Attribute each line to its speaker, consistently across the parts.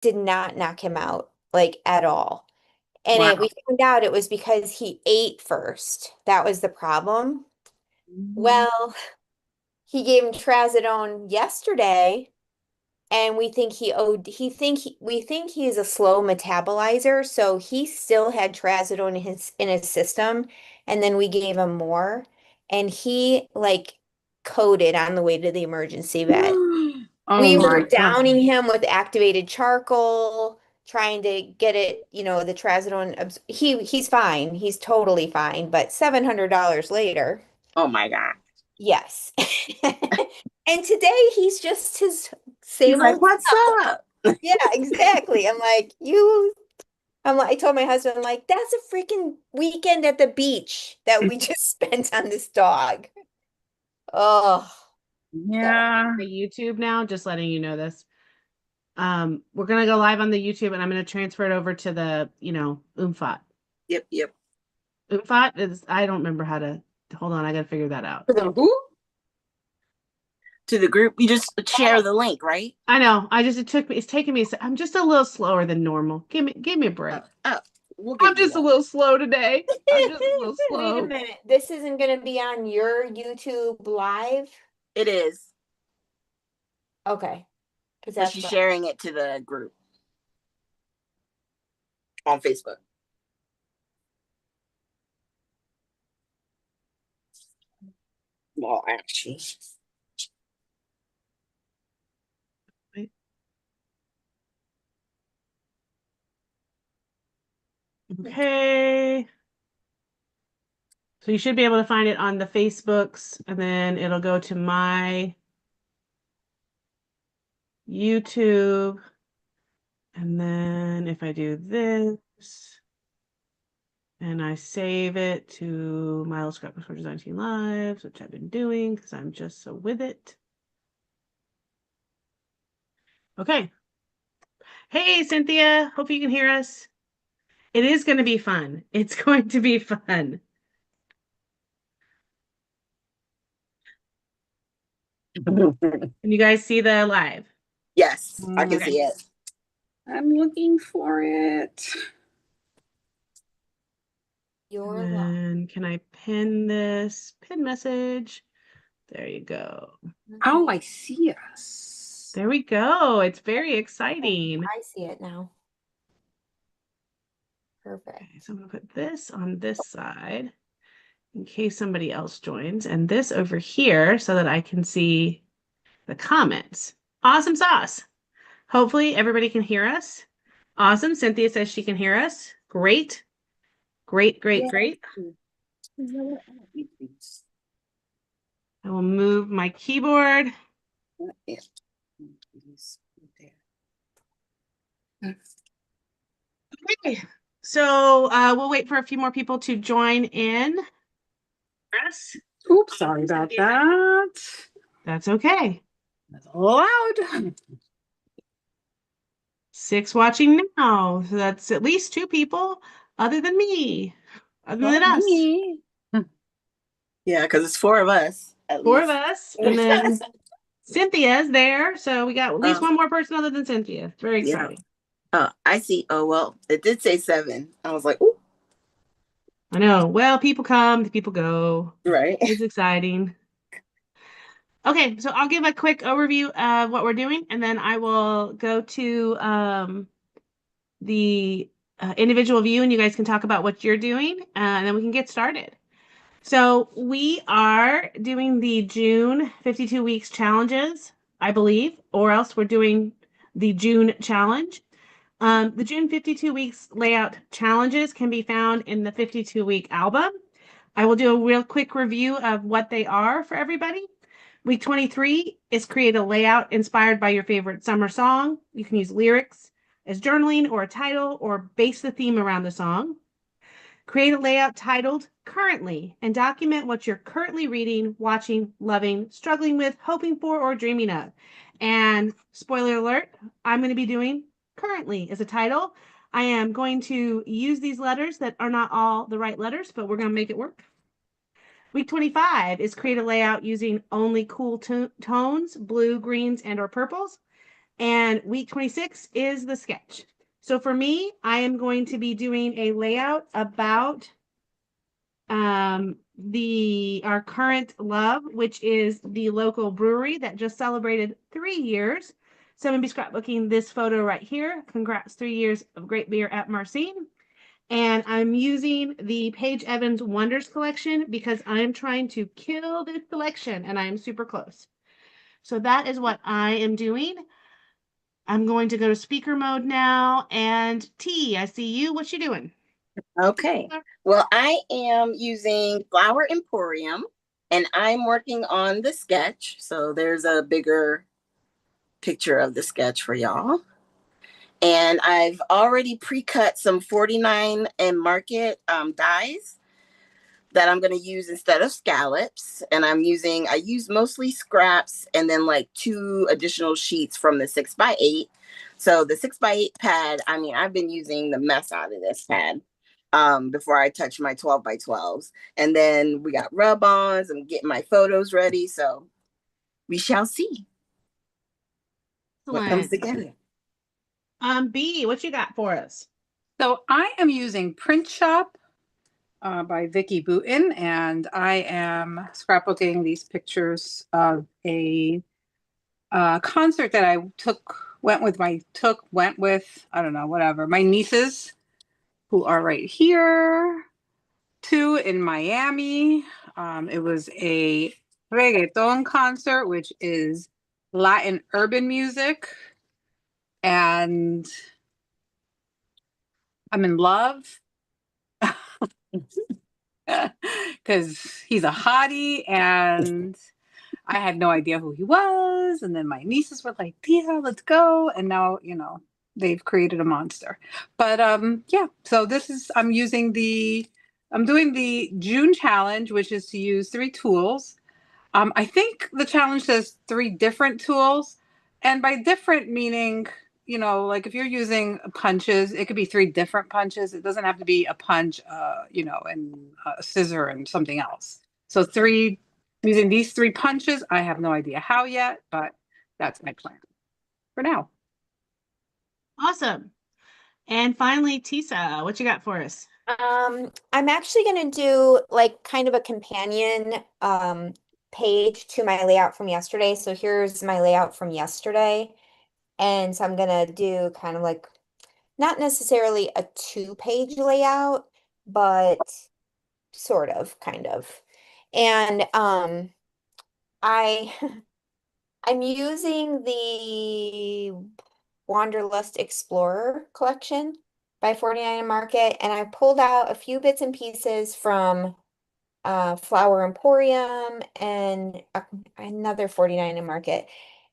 Speaker 1: did not knock him out like at all. And we
Speaker 2: Wow.
Speaker 1: found out it was because he ate first. That was the problem. Well, he gave him trazodone yesterday, and we think he is a slow metabolizer, so he still had trazodone in his system, and then we gave him more, and he like coded on the way to the emergency vet.
Speaker 2: Oh
Speaker 1: We
Speaker 2: my
Speaker 1: were
Speaker 2: God.
Speaker 1: downing him with activated charcoal, trying to get it, the trazodone. He's fine. He's totally fine. But $700 later,
Speaker 2: Oh my God.
Speaker 1: yes. And today he's just his
Speaker 2: He's
Speaker 1: same
Speaker 2: like,
Speaker 1: old
Speaker 2: what's
Speaker 1: self.
Speaker 2: up?
Speaker 1: Yeah, exactly. I told my husband, I'm like, that's a freaking weekend at the beach that we just spent on this dog. Oh, so
Speaker 2: Yeah.
Speaker 3: The YouTube now, just letting you know this. We're gonna go live on the YouTube and I'm gonna transfer it over to the, Umfat.
Speaker 2: Yep, yep.
Speaker 3: Umfat is I don't remember how to hold on, I gotta figure that out.
Speaker 2: To the who? To the group. You just share the link, right?
Speaker 3: I know. It's taking me I'm just a little slower than normal. Give me a break.
Speaker 2: Oh, we'll
Speaker 3: I'm
Speaker 2: give you
Speaker 3: just a
Speaker 2: that.
Speaker 3: little slow today. I'm just a little
Speaker 1: wait a
Speaker 3: slow.
Speaker 1: minute. This isn't going to be on your YouTube live?
Speaker 2: It is.
Speaker 1: Okay. Because
Speaker 2: But
Speaker 1: that's
Speaker 2: she's
Speaker 1: what.
Speaker 2: sharing it to the group on Facebook. Well, actually.
Speaker 3: Okay. So you should be able to find it on the Facebooks, and then it'll go to my YouTube. And then if I do this and I save it to Milo Scrapbooks for Design Team Lives, which I've been doing because I'm just so with it. Okay. Hey, Cynthia. Hope you can hear us. It is going to be fun. It's going to be fun. Can you guys see the live?
Speaker 2: Yes, I can
Speaker 3: Okay.
Speaker 2: see it. I'm looking for it.
Speaker 1: Your live.
Speaker 3: And can I pin this? Pin message. There you go.
Speaker 2: Oh, I see us.
Speaker 3: There we go. It's very exciting.
Speaker 1: I see it now. Perfect.
Speaker 3: Okay, so I'm going to put this on this side in case somebody else joins, and this over here so that I can see the comments. Awesome sauce. Hopefully everybody can hear us. Awesome. Cynthia says she can hear us. Great. Great, great,
Speaker 2: Yeah.
Speaker 3: great. I will move my keyboard. Okay. So we'll wait for a few more people to join in. Yes.
Speaker 2: Oops, sorry about that.
Speaker 3: That's okay.
Speaker 2: That's loud.
Speaker 3: 6 watching now. So that's at least 2 people other than me, other than
Speaker 2: Not
Speaker 3: us.
Speaker 2: me. Yeah, because it's 4 of us at
Speaker 3: 4 of
Speaker 2: least.
Speaker 3: us. And then Cynthia's there. So we got at least one more person other than Cynthia. Very
Speaker 2: Yeah.
Speaker 3: exciting.
Speaker 2: Oh, I see. Oh, well, it did say 7. I was like, ooh.
Speaker 3: I know. Well, people come, people go.
Speaker 2: Right.
Speaker 3: It's exciting. Okay, so I'll give a quick overview of what we're doing, and then I will go to the individual view, and you guys can talk about what you're doing, and then we can get started. So we are doing the June 52 weeks challenges, I believe, or else we're doing the June challenge. The June 52 weeks layout challenges can be found in the 52-week album. I will do a real quick review of what they are for everybody. Week 23 is create a layout inspired by your favorite summer song. You can use lyrics as journaling or a title or base the theme around the song. Create a layout titled Currently and document what you're currently reading, watching, loving, struggling with, hoping for, or dreaming of. And spoiler alert, I'm going to be doing currently as a title. I am going to use these letters that are not all the right letters, but we're going to make it work. Week 25 is create a layout using only cool tones, blue, greens, and or purples. And week 26 is the sketch. So for me, I am going to be doing a layout about our current love, which is the local brewery that just celebrated 3 years. So I'm gonna be scrapbooking this photo right here. Congrats, 3 years of great beer at Marcine. And I'm using the Paige Evans Wonders collection because I'm trying to kill this collection and I am super close. So that is what I am doing. I'm going to go to speaker mode now. And T, I see you. What you doing?
Speaker 2: Okay. Well, I am using Flower Emporium and I'm working on the sketch. So there's a bigger picture of the sketch for y'all. And I've already pre-cut some 49 and Market dies that I'm going to use instead of scallops. And I use mostly scraps and then like 2 additional sheets from the 6x8. So the 6x8 pad, I mean, I've been using the mess out of this pad before I touch my 12x12s. And then we got rub-ons. I'm getting my photos ready. So we shall see what comes
Speaker 3: Excellent.
Speaker 2: together.
Speaker 3: B, what you got for us?
Speaker 4: So I am using Print Shop by Vicki Booten, and I am scrapbooking these pictures of a concert that I went with, I don't know, whatever, my nieces who are right here, 2 in Miami. It was a reggaeton concert, which is Latin urban music, and I'm in love because he's a hottie and I had no idea who he was. And then my nieces were like, "Yeah, let's go." And now, they've created a monster. But yeah, so I'm doing the June challenge, which is to use 3 tools. I think the challenge says 3 different tools. And by different meaning, like if you're using punches, it could be 3 different punches. It doesn't have to be a punch, and a scissor and something else. So using these 3 punches, I have no idea how yet, but that's my plan for now.
Speaker 3: Awesome. And finally, Tisa, what you got for us?
Speaker 1: I'm actually gonna do like kind of a companion page to my layout from yesterday. So here's my layout from yesterday. And so I'm gonna do kind of like not necessarily a 2-page layout, but sort of, kind of. And I I'm using the Wanderlust Explorer collection by 49 Market, and I pulled out a few bits and pieces from Flower Emporium and another 49 and Market.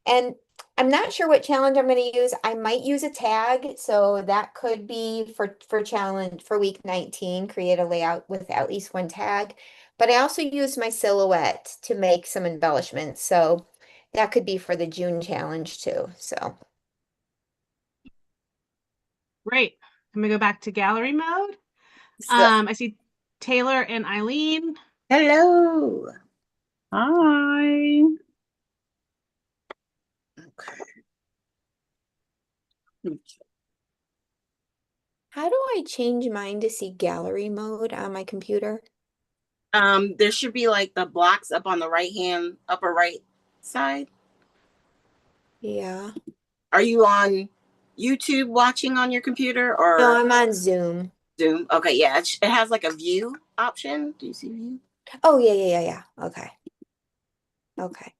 Speaker 1: And I'm not sure what challenge I'm going to use. I might use a tag, so that could be for challenge for week 19, create a layout with at least 1 tag. But I also used my silhouette to make some embellishments, so that could be for the June challenge too. So
Speaker 3: Great. I'm gonna go back to gallery mode.
Speaker 2: So,
Speaker 3: I see Taylor and Eileen.
Speaker 2: hello.
Speaker 4: Hi.
Speaker 1: how do I change mine to see gallery mode on my computer?
Speaker 2: There should be like the blocks up on the upper right side.
Speaker 1: Yeah.
Speaker 2: Are you on YouTube watching on your computer or
Speaker 1: No, I'm on Zoom.
Speaker 2: Zoom? Okay, yeah, it has like a view option. Do you see view?
Speaker 1: Oh, yeah. Okay. Okay.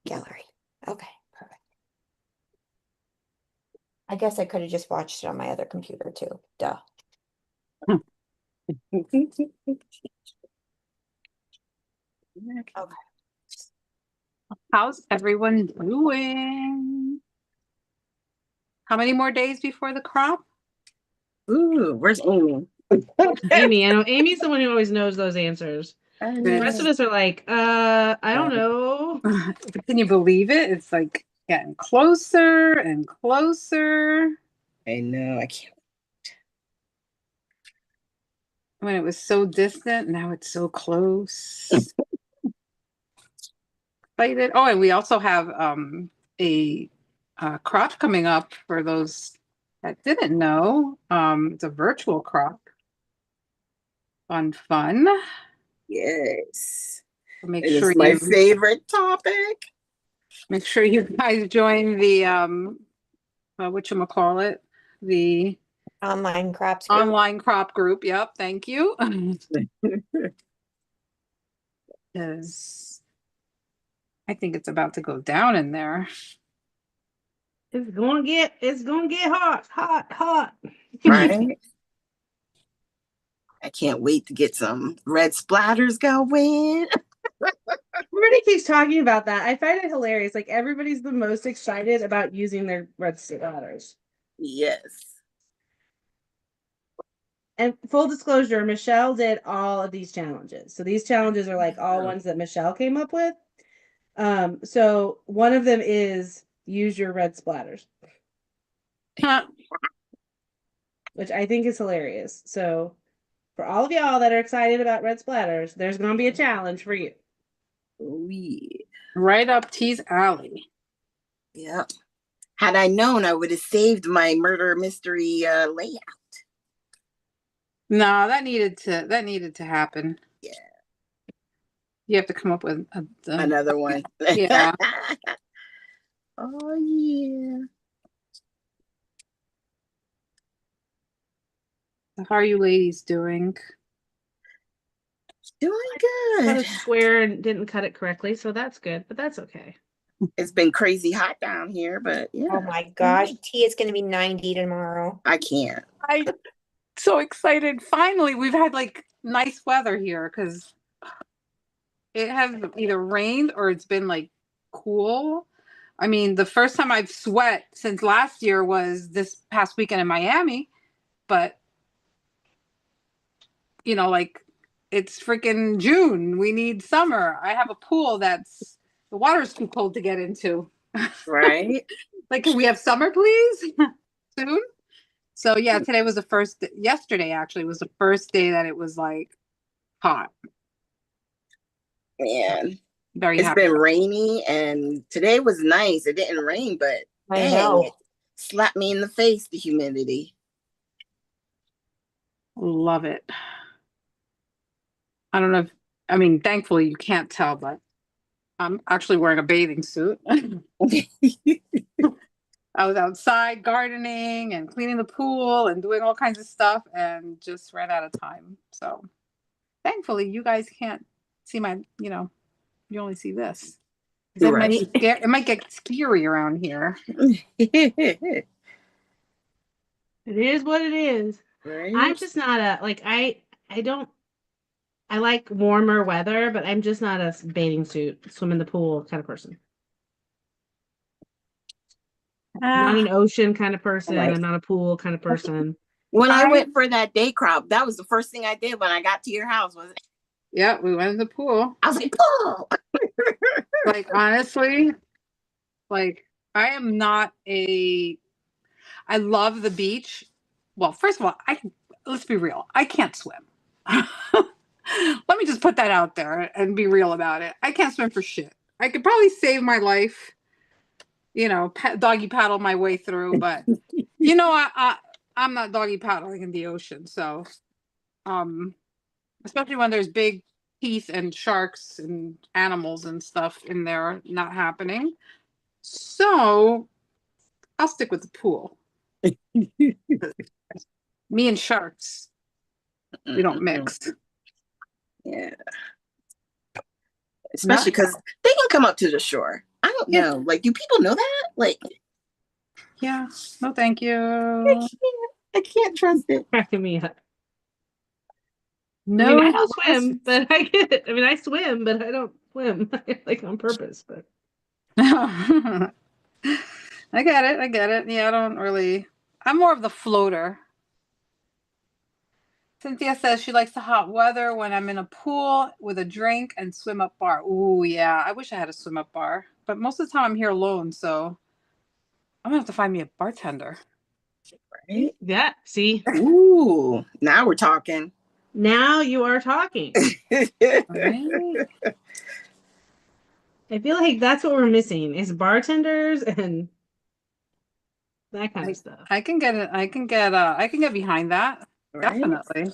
Speaker 1: Gallery. Okay, perfect. I guess I could have just watched it on my other computer too. Duh. Okay.
Speaker 4: How's everyone doing? How many more days before the crop?
Speaker 2: Ooh, where's Amy?
Speaker 3: Amy, I know Amy's the one who always knows those answers. The rest of us are like, I don't know.
Speaker 4: Can you believe it? It's like getting closer and closer.
Speaker 2: I know, I can't.
Speaker 4: When it was so distant, now it's so close. Excited. Oh, and we also have a crop coming up for those that didn't know. It's a virtual crop. Fun.
Speaker 2: Yes.
Speaker 4: Make
Speaker 2: It
Speaker 4: sure
Speaker 2: is my
Speaker 4: you
Speaker 2: favorite topic.
Speaker 4: make sure you guys join the whatchamacallit, the
Speaker 1: Online crops group.
Speaker 4: online crop group. Yep, thank you. Because I think it's about to go down in there.
Speaker 3: It's gonna get hot.
Speaker 2: Right? I can't wait to get some red splatters going.
Speaker 3: Everybody keeps talking about that. I find it hilarious. Like everybody's the most excited about using their red splatters.
Speaker 2: Yes.
Speaker 3: And full disclosure, Michelle did all of these challenges. So these challenges are like all ones that Michelle came up with. So one of them is use your red splatters, which I think is hilarious. So for all of y'all that are excited about red splatters, there's going to be a challenge for you.
Speaker 2: Oh, yeah.
Speaker 4: Right up T's alley.
Speaker 2: Yep. Had I known, I would have saved my murder mystery layout.
Speaker 4: No, that needed to happen.
Speaker 2: Yeah.
Speaker 4: You have to come up with
Speaker 2: Another one.
Speaker 4: Yeah.
Speaker 2: Oh, yeah.
Speaker 4: How are you ladies doing?
Speaker 2: Doing
Speaker 3: Cut
Speaker 2: good.
Speaker 3: a square and didn't cut it correctly, so that's good, but that's okay.
Speaker 2: It's been crazy hot down here, but yeah.
Speaker 1: Oh my gosh, T is going to be 90 tomorrow.
Speaker 2: I can't.
Speaker 4: I'm so excited. Finally, we've had like nice weather here because it has either rained or it's been like cool. I mean, the first time I've sweat since last year was this past weekend in Miami, but you know, like it's freaking June. We need summer. I have a pool that's the water's too cold to get into.
Speaker 2: Right?
Speaker 4: Like, can we have summer, please? Soon. So yeah, today was the first. Yesterday actually was the first day that it was like hot.
Speaker 2: Man.
Speaker 4: Very
Speaker 2: It's
Speaker 4: happy.
Speaker 2: been rainy and today was nice. It didn't rain, but
Speaker 1: I
Speaker 2: dang,
Speaker 1: know.
Speaker 2: it slapped me in the face, the humidity.
Speaker 4: Love it. I don't know if, I mean, thankfully you can't tell, but I'm actually wearing a bathing suit. I was outside gardening and cleaning the pool and doing all kinds of stuff and just ran out of time. So thankfully you guys can't see my, you only see this. It might be scary. It might get scary around here.
Speaker 3: It is what it is.
Speaker 2: Right?
Speaker 3: I'm just not a like I like warmer weather, but I'm just not a bathing suit, swim in the pool kind of person. Not an ocean kind of person.
Speaker 2: Right.
Speaker 3: I'm not a pool kind of person.
Speaker 2: When I went for that day crop, that was the first thing I did when I got to your house, was it?
Speaker 4: Yeah, we went in the pool.
Speaker 2: I was like, pool.
Speaker 4: Like honestly, like I am not I love the beach. Well, first of all, let's be real. I can't swim. Let me just put that out there and be real about it. I can't swim for shit. I could probably save my life, doggy paddle my way through, but I'm not doggy paddling in the ocean. So, especially when there's big teeth and sharks and animals and stuff in there, not happening. So I'll stick with the pool. Me and sharks, we don't mix.
Speaker 2: Yeah. Especially because they can come up to the shore. I don't know. Like, do people know that? Like,
Speaker 4: yeah. No, thank you.
Speaker 2: I can't trust it.
Speaker 3: Cracking me up.
Speaker 4: No,
Speaker 3: I don't swim, but I get it. I mean, I swim, but I don't swim like on purpose. But
Speaker 4: I get it. Yeah, I don't really. I'm more of the floater. Cynthia says she likes the hot weather when I'm in a pool with a drink and swim up bar. Ooh, yeah. I wish I had a swim up bar, but most of the time I'm here alone, so I'm gonna have to find me a bartender.
Speaker 2: Right?
Speaker 3: yeah, see,
Speaker 2: Ooh, now we're talking.
Speaker 3: now you are talking.
Speaker 4: Right?
Speaker 3: I feel like that's what we're missing is bartenders and that kind of stuff.
Speaker 4: I can get it. I can get behind that.
Speaker 2: Right?
Speaker 4: Definitely.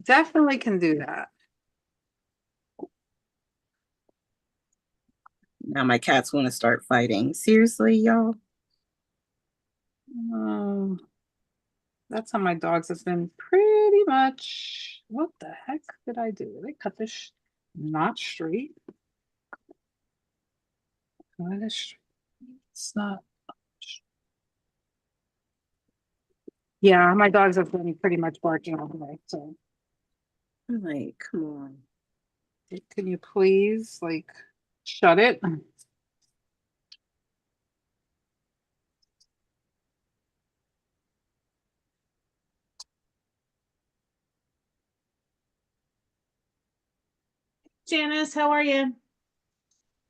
Speaker 4: Definitely can do that.
Speaker 2: Now my cats want to start fighting. Seriously, y'all?
Speaker 4: Um, that's how my dogs have been pretty much. What the heck did I do? Did I cut this not straight? Cut it straight. It's not. Yeah, my dogs have been pretty much barking all the way. So
Speaker 2: I'm like, come on.
Speaker 4: can you please like shut it?
Speaker 3: Janice, how are you?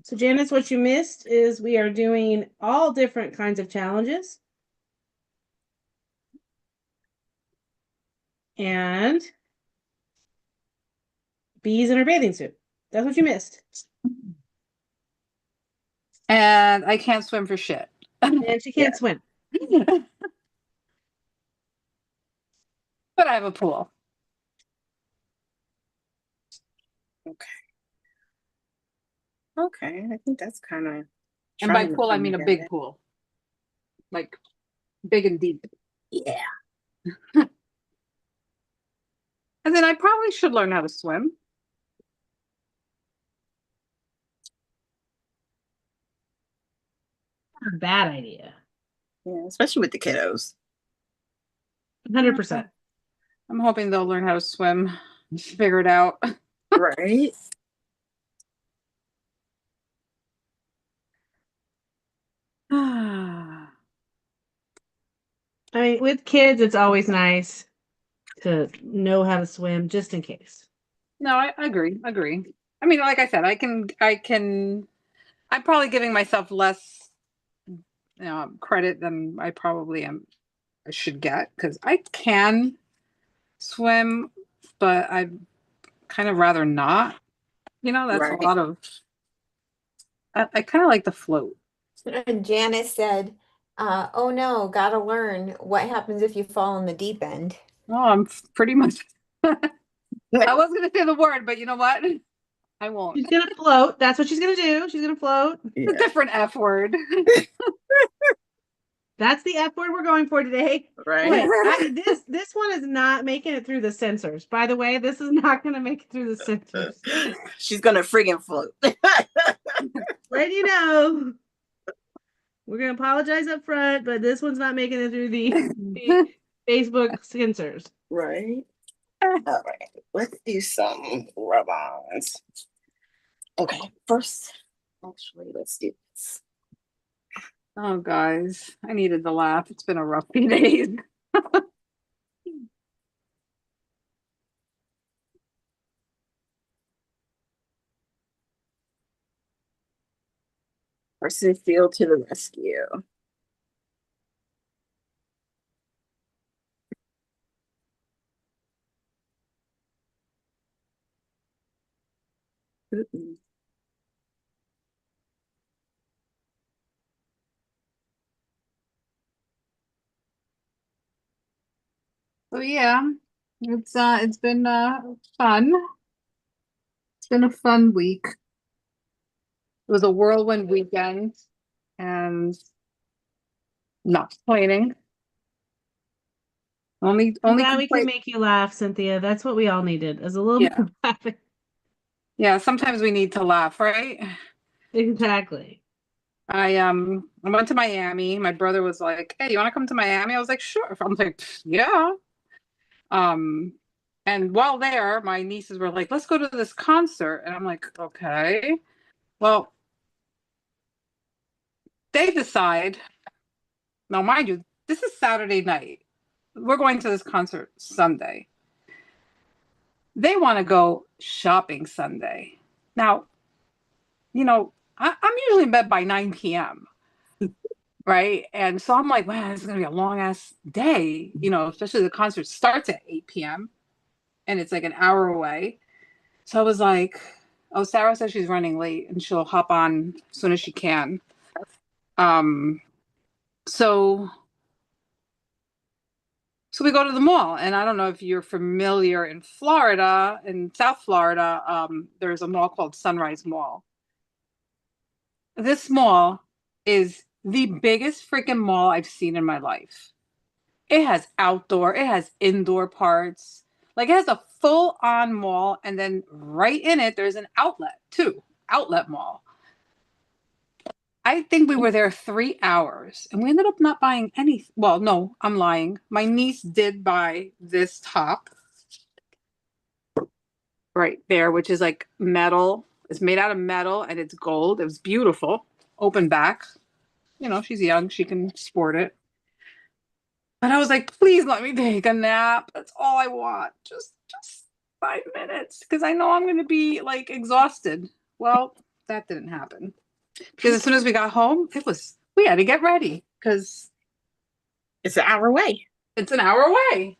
Speaker 3: So Janice, what you missed is we are doing all different kinds of challenges. And bees in her bathing suit. That's what you missed.
Speaker 4: And I can't swim for shit.
Speaker 3: And she can't swim.
Speaker 4: But I have a pool.
Speaker 2: Okay, I think that's kind of.
Speaker 4: And by pool, I mean a big pool. Like big and deep.
Speaker 2: Yeah.
Speaker 4: And then I probably should learn how to swim.
Speaker 3: Not a bad idea.
Speaker 2: Yeah, especially with the kiddos.
Speaker 3: 100%.
Speaker 4: I'm hoping they'll learn how to swim, figure it out.
Speaker 2: Right?
Speaker 3: I mean, with kids, it's always nice to know how to swim just in case.
Speaker 4: No, I agree. I mean, like I said, I'm probably giving myself less credit than I should get because I can swim, but I'd kind of rather not. That's
Speaker 2: Right.
Speaker 4: a lot of. I kind of like the float.
Speaker 1: And Janice said, oh no, gotta learn what happens if you fall in the deep end.
Speaker 4: Well, I'm pretty much. I was gonna say the word, but you know what? I won't.
Speaker 3: She's gonna float. That's what she's gonna do. She's gonna float.
Speaker 2: Yeah.
Speaker 4: It's a different F word.
Speaker 3: That's the F word we're going for today.
Speaker 2: Right.
Speaker 3: Wait, this one is not making it through the sensors. By the way, this is not gonna make it through the sensors.
Speaker 2: She's gonna friggin' float.
Speaker 3: Let you know. We're gonna apologize up front, but this one's not making it through the Facebook censors.
Speaker 2: Right. All right. Let's do some rub-ons. Okay. First, actually, let's do this.
Speaker 4: Oh, guys, I needed the laugh. It's been a rough few days.
Speaker 2: Person field to the rescue. Mm-mm.
Speaker 4: So yeah, it's been fun. It's been a fun week. It was a whirlwind weekend and not complaining. Only
Speaker 3: Glad we can
Speaker 4: complain-
Speaker 3: make you laugh, Cynthia. That's what we all needed, is a little bit of laughing.
Speaker 4: Yeah, sometimes we need to laugh, right?
Speaker 3: Exactly.
Speaker 4: I went to Miami. My brother was like, "Hey, you want to come to Miami?" I was like, "Sure." I'm like, "Yeah." And while there, my nieces were like, "Let's go to this concert." And I'm like, "Okay." Well, they decide. Now, mind you, this is Saturday night. We're going to this concert Sunday. They want to go shopping Sunday. Now, I'm usually in bed by 9 p.m. Right. And so I'm like, man, this is going to be a long ass day, especially the concert starts at 8 p.m. and it's like an hour away. So I was like, oh, Sarah says she's running late and she'll hop on as soon as she can. So we go to the mall, and I don't know if you're familiar in Florida, in South Florida, there's a mall called Sunrise Mall. This mall is the biggest freaking mall I've seen in my life. It has outdoor, it has indoor parts. Like it has a full-on mall, and then right in it, there's an outlet too, outlet mall. I think we were there 3 hours and we ended up not buying any. Well, no, I'm lying. My niece did buy this top right there, which is like metal. It's made out of metal and it's gold. It was beautiful. Open back. You know, she's young. She can sport it. But I was like, please let me take a nap. That's all I want. Just 5 minutes. Because I know I'm going to be like exhausted. Well, that didn't happen. Because as soon as we got home, we had to get ready because
Speaker 2: It's an hour away.
Speaker 4: it's an hour away.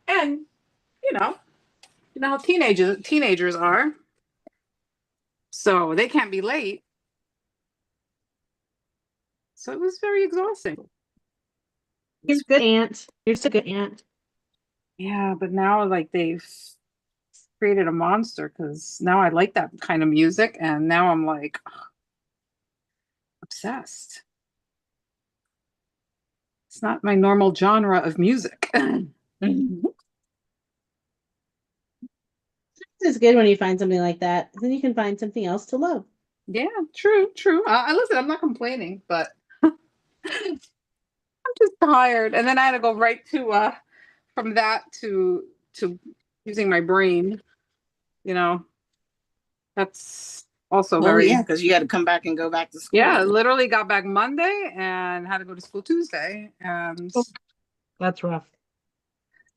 Speaker 4: And, you know how teenagers are. So they can't be late. So it was very exhausting.
Speaker 3: You're a good aunt. You're just a good aunt.
Speaker 4: Yeah, but now like they've created a monster because now I like that kind of music and now I'm like obsessed. It's not my normal genre of music.
Speaker 5: It's good when you find something like that. Then you can find something else to love.
Speaker 4: Yeah, true. Listen, I'm not complaining, but I'm just tired. And then I had to go right to from that to using my brain. You know, that's also
Speaker 2: Well,
Speaker 4: very
Speaker 2: yeah, because you had to come back and go back to school.
Speaker 4: Yeah, literally got back Monday and had to go to school Tuesday. And
Speaker 3: That's rough.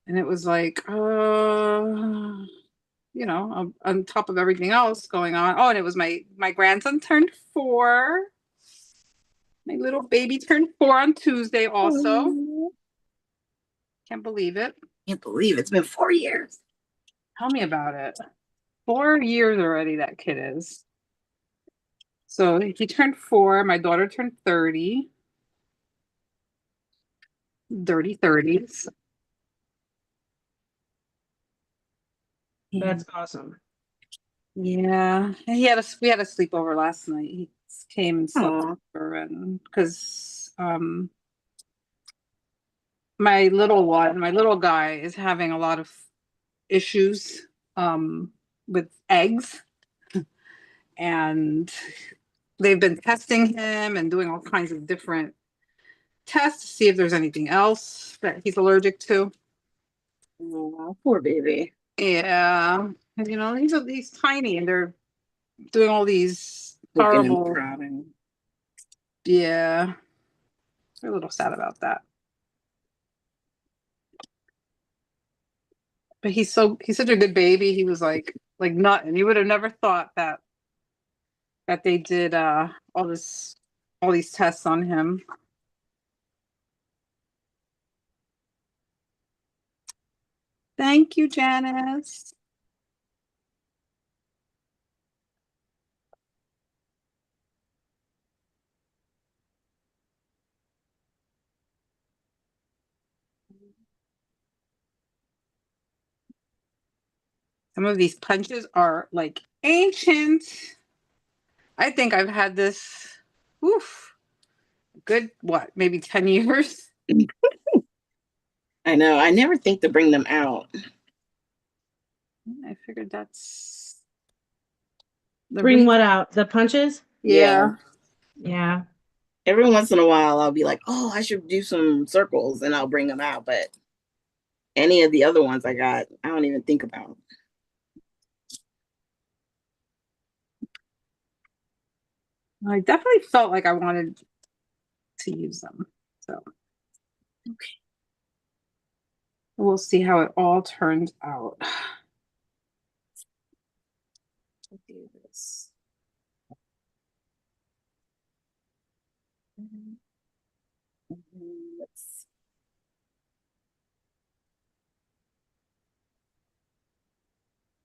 Speaker 4: it was like on top of everything else going on. Oh, and it was my grandson turned 4. My little baby turned 4 on Tuesday also. Can't believe it.
Speaker 2: Can't believe it's been 4 years.
Speaker 4: Tell me about it. 4 years already that kid is. So he turned 4. My daughter turned 30. Dirty 30s.
Speaker 3: That's awesome.
Speaker 4: Yeah, and we had a sleepover last night. He came and slept
Speaker 2: Aw.
Speaker 4: over, and because my little guy is having a lot of issues with eggs, and they've been testing him and doing all kinds of different tests to see if there's anything else that he's allergic to.
Speaker 2: Oh, poor baby.
Speaker 4: Yeah, and, he's tiny, and they're doing all these
Speaker 2: Looking and
Speaker 4: horrible.
Speaker 2: prodding.
Speaker 4: Yeah, we're a little sad about that. But he's such a good baby. He was like nothing. You would have never thought that they did all these tests on him. Thank you, Janice. Some of these punches are like ancient. I think I've had this, good, maybe 10 years?
Speaker 2: I know. I never think to bring them out.
Speaker 4: I figured that's
Speaker 5: Bring what out? The punches?
Speaker 4: Yeah.
Speaker 3: Yeah.
Speaker 2: Every once in a while, I'll be like, oh, I should do some circles and I'll bring them out. But any of the other ones I got, I don't even think about.
Speaker 4: I definitely felt like I wanted to use them. So, okay. We'll see how it all turns out.
Speaker 2: I'll do this. Let's see.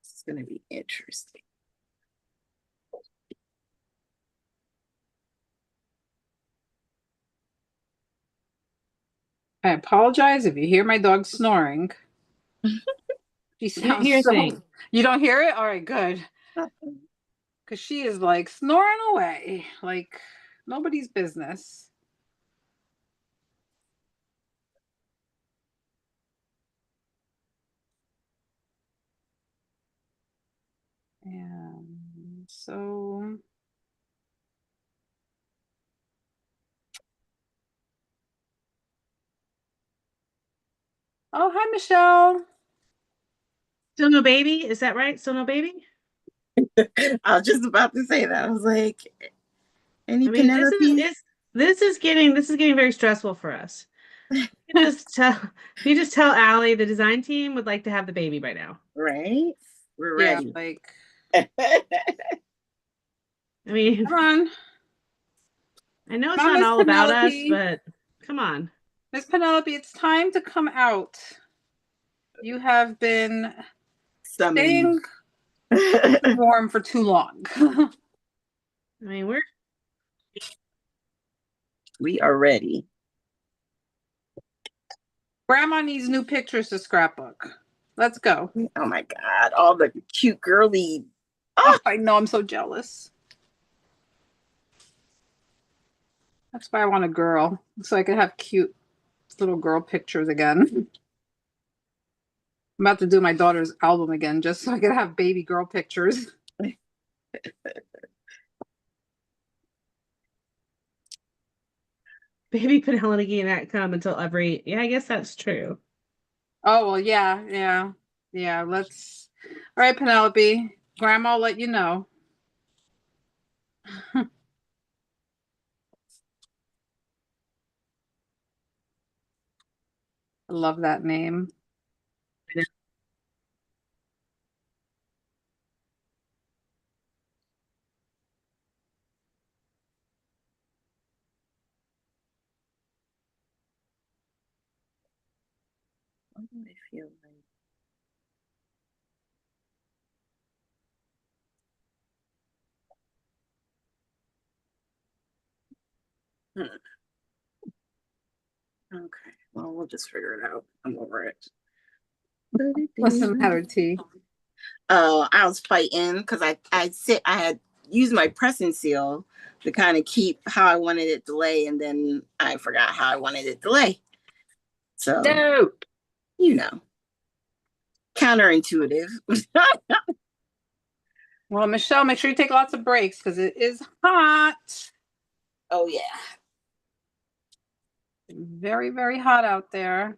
Speaker 2: This is going to be interesting.
Speaker 4: I apologize if you hear my dog snoring. She
Speaker 3: You
Speaker 4: sounds
Speaker 3: hear
Speaker 4: so.
Speaker 3: thing.
Speaker 4: You don't hear it? All right, good. Because she is like snoring away, like nobody's business. And so. Oh, hi, Michelle.
Speaker 3: Still no baby? Is that right? Still no baby?
Speaker 2: I was just about to say that. I was like, any
Speaker 3: I mean,
Speaker 2: Penelope?
Speaker 3: this is getting very stressful for us. You just tell Allie the design team would like to have the baby by now.
Speaker 2: Right? We're
Speaker 4: Yeah,
Speaker 2: ready.
Speaker 4: like,
Speaker 3: I mean,
Speaker 4: come on.
Speaker 3: I know it's
Speaker 4: Come on,
Speaker 3: not
Speaker 4: Miss
Speaker 3: all about us,
Speaker 4: Penelope.
Speaker 3: but come on.
Speaker 4: Miss Penelope, it's time to come out. You have been
Speaker 2: Summoned.
Speaker 4: staying warm for too long.
Speaker 3: I mean,
Speaker 2: We are ready.
Speaker 4: Grandma needs new pictures to scrapbook. Let's go.
Speaker 2: Oh my God. All the cute girly.
Speaker 4: Oh, I know, I'm so jealous. That's why I want a girl, so I can have cute little girl pictures again. I'm about to do my daughter's album again just so I can have baby girl pictures.
Speaker 3: baby Penelope can't come until every. Yeah, I guess that's true.
Speaker 4: Oh, well, yeah. Let's. All right, Penelope. Grandma will let you know. I love that name.
Speaker 2: What do I feel like? Okay. Well, we'll just figure it out. I'm over it.
Speaker 4: What's the matter, T?
Speaker 2: I was fighting because I had used my pressing seal to kind of keep how I wanted it to lay, and then I forgot how I wanted it to lay. So
Speaker 4: No.
Speaker 2: you know, counterintuitive.
Speaker 4: Well, Michelle, make sure you take lots of breaks because it is hot.
Speaker 2: Oh yeah.
Speaker 4: Very, very hot out there.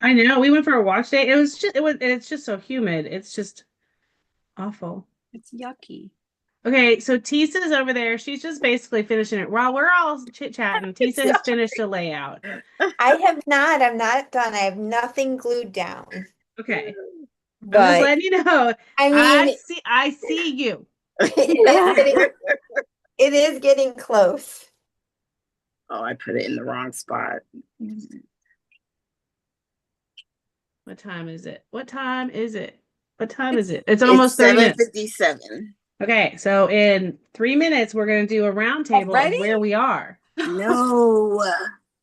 Speaker 3: I know. We went for a wash day. It's just so humid. It's just awful.
Speaker 4: It's yucky.
Speaker 3: Okay, so Tisa's over there. She's just basically finishing it. While we're all chit-chatting, Tisa has finished a layout.
Speaker 1: I have not. I'm not done. I have nothing glued down.
Speaker 3: Okay. I'm just
Speaker 1: But
Speaker 3: letting you know.
Speaker 1: I mean,
Speaker 3: I see you.
Speaker 1: it is getting close.
Speaker 2: Oh, I put it in the wrong spot.
Speaker 3: What time is it? What time is it? What time is it? It's almost
Speaker 2: It's
Speaker 3: 30 minutes.
Speaker 2: 7:57.
Speaker 3: Okay, so in 3 minutes, we're going to do a round table of
Speaker 4: Already?
Speaker 3: where we are.
Speaker 2: No.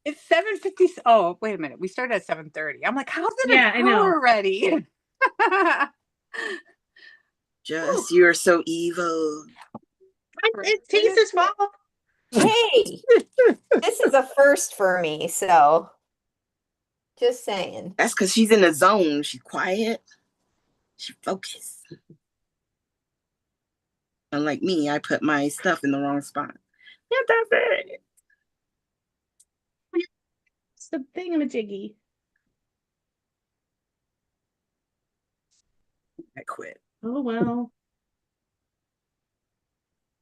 Speaker 4: It's 7:50. Oh, wait a minute. We started at 7:30. I'm like, how's it
Speaker 3: Yeah,
Speaker 4: an
Speaker 3: I know.
Speaker 4: hour already?
Speaker 2: Just you're so evil.
Speaker 3: It's Tisa's fault.
Speaker 1: Hey, this is a first for me, so just saying.
Speaker 2: That's because she's in the zone. She's quiet. She focused. Unlike me, I put my stuff in the wrong spot. Yeah, that's it.
Speaker 3: It's the thingamajiggy.
Speaker 2: I quit.
Speaker 3: Oh, well.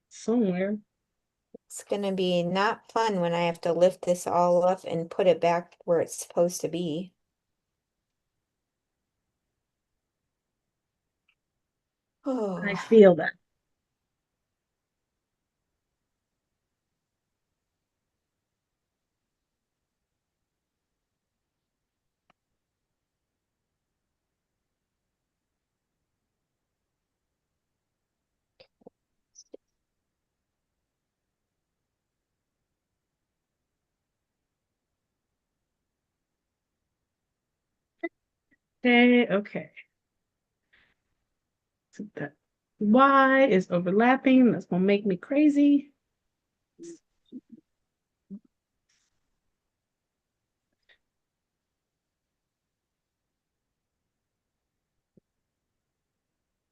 Speaker 3: Somewhere.
Speaker 1: It's gonna be not fun when I have to lift this all up and put it back where it's supposed to be.
Speaker 3: I
Speaker 1: Oh,
Speaker 3: feel that. Okay. So that Y is overlapping. That's gonna make me crazy.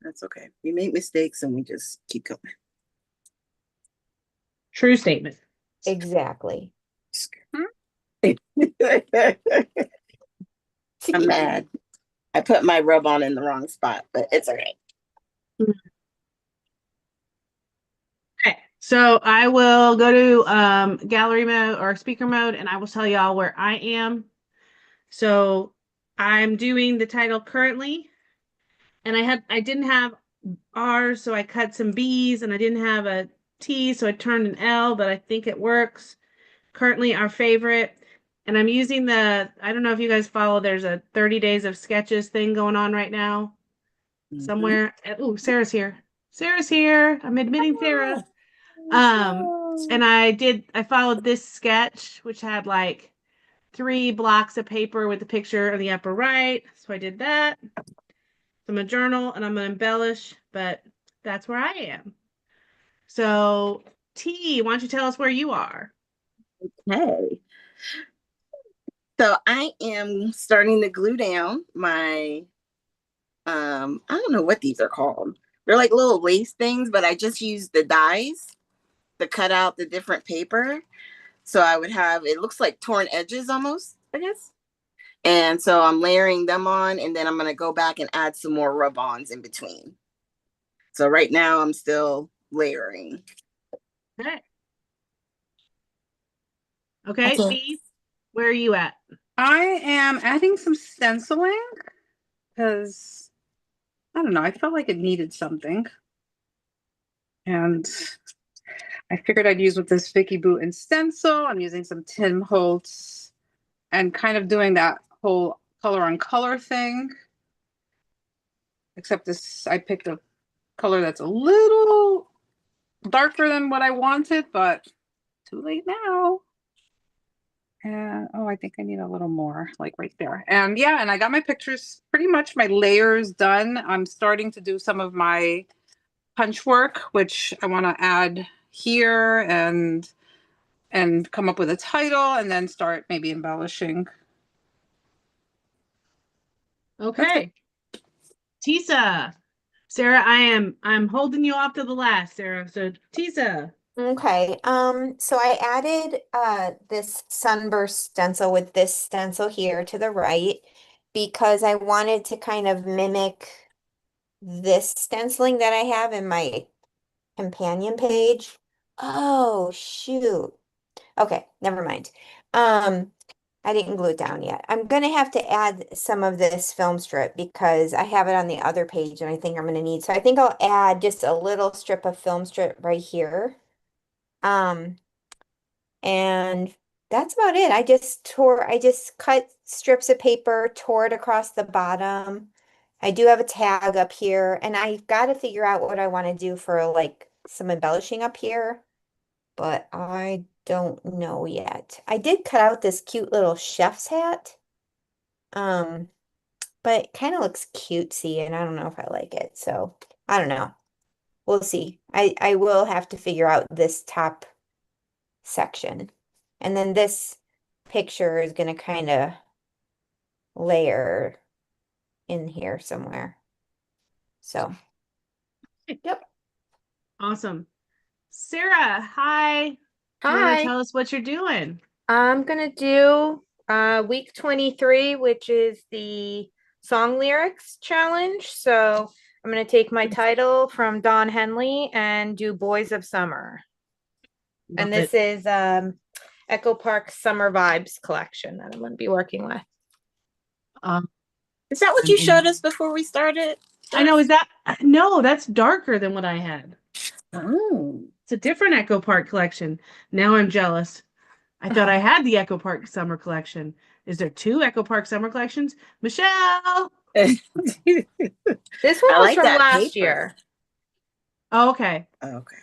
Speaker 2: That's okay. We make mistakes and we just keep going.
Speaker 3: True statement.
Speaker 1: Exactly.
Speaker 2: I'm mad. I put my rub on in the wrong spot, but it's all right.
Speaker 3: Okay, so I will go to gallery mode or speaker mode, and I will tell y'all where I am. So I'm doing the title currently, and I didn't have R's, so I cut some B's, and I didn't have a T, so I turned an L, but I think it works. Currently our favorite, and I'm using I don't know if you guys follow, there's a 30 days of sketches thing going on right now somewhere. Oh, Sarah's here. Sarah's here. I'm admitting Sarah. And I followed this sketch, which had like 3 blocks of paper with the picture in the upper right. So I did that. So I'm a journal and I'm gonna embellish, but that's where I am. So T, why don't you tell us where you are?
Speaker 2: Okay. So I am starting to glue down my I don't know what these are called. They're like little lace things, but I just used the dies to cut out the different paper. So I would have, it looks like torn edges almost, I guess. And so I'm layering them on, and then I'm going to go back and add some more rub-ons in between. So right now I'm still layering.
Speaker 3: Okay. Okay, Steve, where are you at?
Speaker 4: I am adding some stenciling because I don't know, I felt like it needed something. And I figured I'd use with this Vicky Boutin stencil. I'm using some Tim Holtz and kind of doing that whole color on color thing. Except this, I picked a color that's a little darker than what I wanted, but too late now. And oh, I think I need a little more, like right there. And yeah, and I got my pictures, pretty much my layers done. I'm starting to do some of my punch work, which I want to add here and come up with a title and then start maybe embellishing.
Speaker 3: Okay. Tisa. Sarah, I'm holding you off to the last, Sarah. So Tisa.
Speaker 1: Okay, so I added this sunburst stencil with this stencil here to the right because I wanted to kind of mimic this stenciling that I have in my companion page. Oh, shoot. Okay, never mind. I didn't glue it down yet. I'm gonna have to add some of this film strip because I have it on the other page and I think I'm gonna need. So I think I'll add just a little strip of film strip right here. Um, and that's about it. I just cut strips of paper, tore it across the bottom. I do have a tag up here, and I've got to figure out what I want to do for like some embellishing up here, but I don't know yet. I did cut out this cute little chef's hat. Um, but it kind of looks cutesy, and I don't know if I like it. So I don't know. We'll see. I will have to figure out this top section. And then this picture is going to kind of layer in here somewhere. So, yep.
Speaker 3: Awesome. Sarah, hi. You wanna
Speaker 1: Hi.
Speaker 3: tell us what you're doing?
Speaker 1: I'm gonna do week 23, which is the song lyrics challenge. So I'm gonna take my title from Don Henley and do Boys of Summer. And
Speaker 3: Love
Speaker 1: this is Echo Park Summer Vibes collection that I'm gonna be working with.
Speaker 2: Is that what you showed us before we started?
Speaker 3: I know, no, that's darker than what I had.
Speaker 2: Oh.
Speaker 3: It's a different Echo Park collection. Now I'm jealous. I thought I had the Echo Park summer collection. Is there 2 Echo Park summer collections? Michelle!
Speaker 1: This one
Speaker 2: I
Speaker 1: was
Speaker 2: like
Speaker 1: from
Speaker 2: that
Speaker 1: last
Speaker 2: paper.
Speaker 1: year.
Speaker 3: Oh, okay.
Speaker 2: Okay.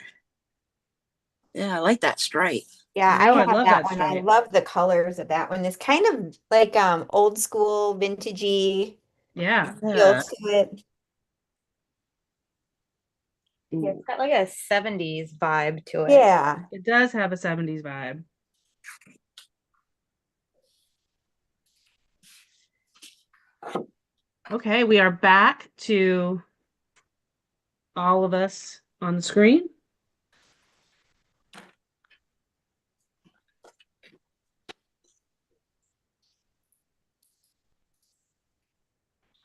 Speaker 2: Yeah, I like that stripe.
Speaker 1: Yeah,
Speaker 3: Oh,
Speaker 1: I
Speaker 3: I
Speaker 1: have
Speaker 3: love
Speaker 1: that
Speaker 3: that
Speaker 1: one. I
Speaker 3: stripe.
Speaker 1: love the colors of that one. It's kind of like old school, vintagey.
Speaker 3: Yeah.
Speaker 2: Yeah.
Speaker 1: Feels to it.
Speaker 6: Yeah, it's got like a 70s vibe to it.
Speaker 1: Yeah.
Speaker 3: It does have a 70s vibe. Okay, we are back to all of us on the screen.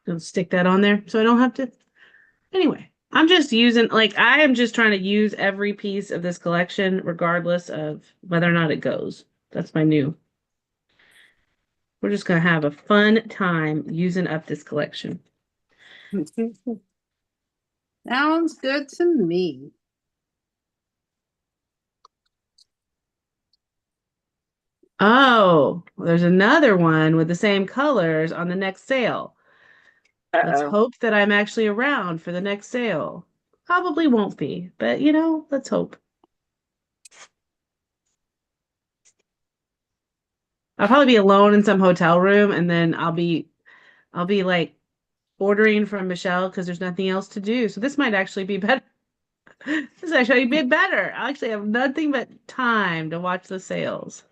Speaker 3: Gonna stick that on there so I don't have to. Anyway, I'm just using, like, I am just trying to use every piece of this collection, regardless of whether or not it goes. That's my new. We're just gonna have a fun time using up this collection.
Speaker 4: Sounds good to me.
Speaker 3: Oh, there's another one with the same colors on the next sale. Let's
Speaker 2: Uh-oh.
Speaker 3: hope that I'm actually around for the next sale. Probably won't be, but let's hope. I'll probably be alone in some hotel room, and then I'll be like ordering from Michelle because there's nothing else to do. So this might actually be better. This actually be better. I actually have nothing but time to watch the sales.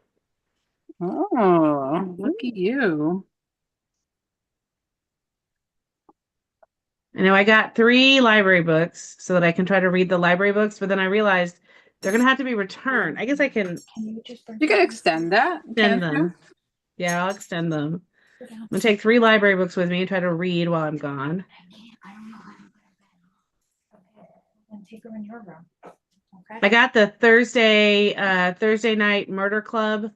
Speaker 4: Oh, look at you.
Speaker 3: I know I got 3 library books so that I can try to read the library books, but then I realized they're gonna have to be returned. I guess I can
Speaker 4: You can extend that.
Speaker 3: extend
Speaker 4: can't you?
Speaker 3: them. Yeah, I'll extend them. I'm gonna take 3 library books with me and try to read while I'm gone.
Speaker 6: Take her in your room. Okay.
Speaker 3: I got the Thursday night murder club,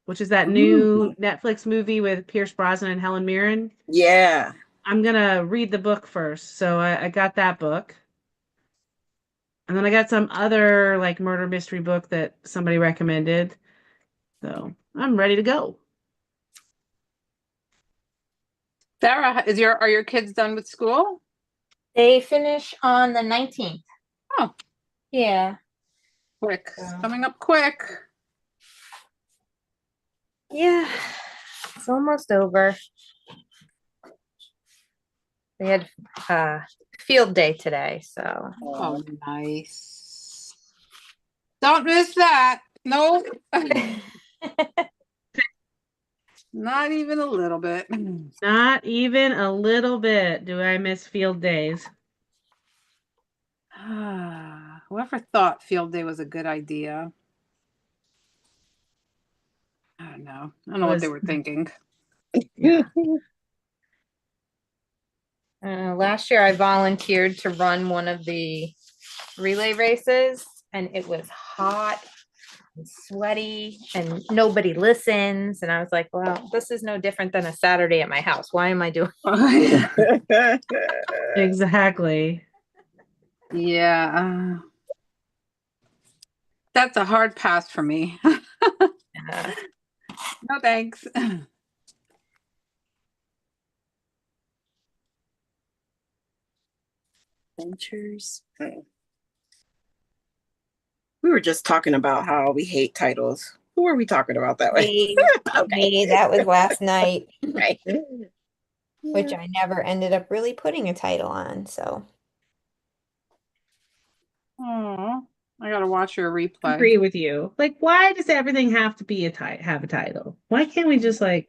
Speaker 3: which is that new Netflix movie with Pierce Brosnan and Helen Mirren.
Speaker 2: Yeah.
Speaker 3: I'm gonna read the book first, so I got that book. And then I got some other like murder mystery book that somebody recommended. So I'm ready to go.
Speaker 4: Sarah, are your kids done with school?
Speaker 6: They finish on the 19th.
Speaker 4: Oh.
Speaker 6: Yeah.
Speaker 4: Quick.
Speaker 6: Yeah.
Speaker 4: Coming up quick.
Speaker 6: Yeah. It's almost over. We had field day today, so
Speaker 4: Oh, nice. Don't miss that. No. Not even a little bit.
Speaker 3: Not even a little bit do I miss field days.
Speaker 4: Whoever thought field day was a good idea? I don't know. I don't know what they were thinking.
Speaker 3: Yeah.
Speaker 6: last year I volunteered to run one of the relay races, and it was hot and sweaty and nobody listens. And I was like, well, this is no different than a Saturday at my house. Why am I doing?
Speaker 3: Exactly.
Speaker 4: Yeah. That's a hard pass for me. No thanks.
Speaker 2: Adventures. We were just talking about how we hate titles. Who are we talking about that way?
Speaker 1: Me,
Speaker 2: Okay.
Speaker 1: me, that was last night,
Speaker 2: Right.
Speaker 1: which I never ended up really putting a title on. So
Speaker 4: Oh, I gotta watch your
Speaker 3: I
Speaker 4: replay.
Speaker 3: agree with you. Like, why does everything have to be have a title? Why can't we just like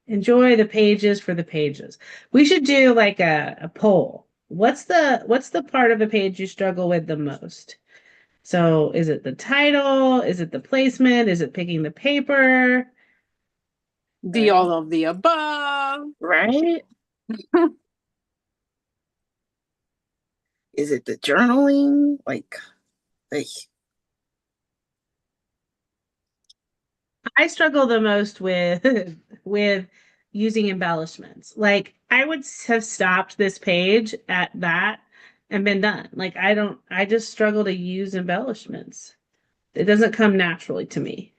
Speaker 3: enjoy the pages for the pages? We should do like a poll. What's the part of a page you struggle with the most? So is it the title? Is it the placement? Is it picking the paper?
Speaker 4: The all of the above.
Speaker 2: Right? Is it the journaling? Like
Speaker 3: I struggle the most with with using embellishments. Like I would have stopped this page at that and been done. Like I just struggle to use embellishments. It doesn't come naturally to me.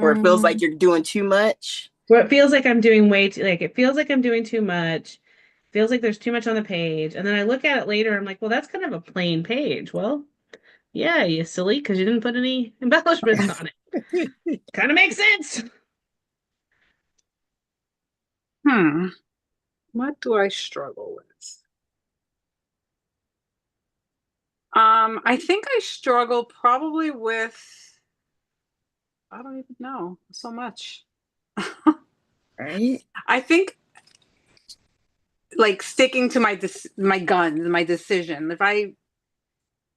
Speaker 2: or it feels like you're doing too much.
Speaker 3: Where it feels like I'm doing way too, like it feels like I'm doing too much. Feels like there's too much on the page. And then I look at it later, I'm like, well, that's kind of a plain page. Well, yeah, you silly, because you didn't put any embellishments on it. Kind of makes sense.
Speaker 4: What do I struggle with? I think I struggle probably with, I don't even know, so much.
Speaker 2: Right?
Speaker 4: I think like sticking to my guns, my decision. If I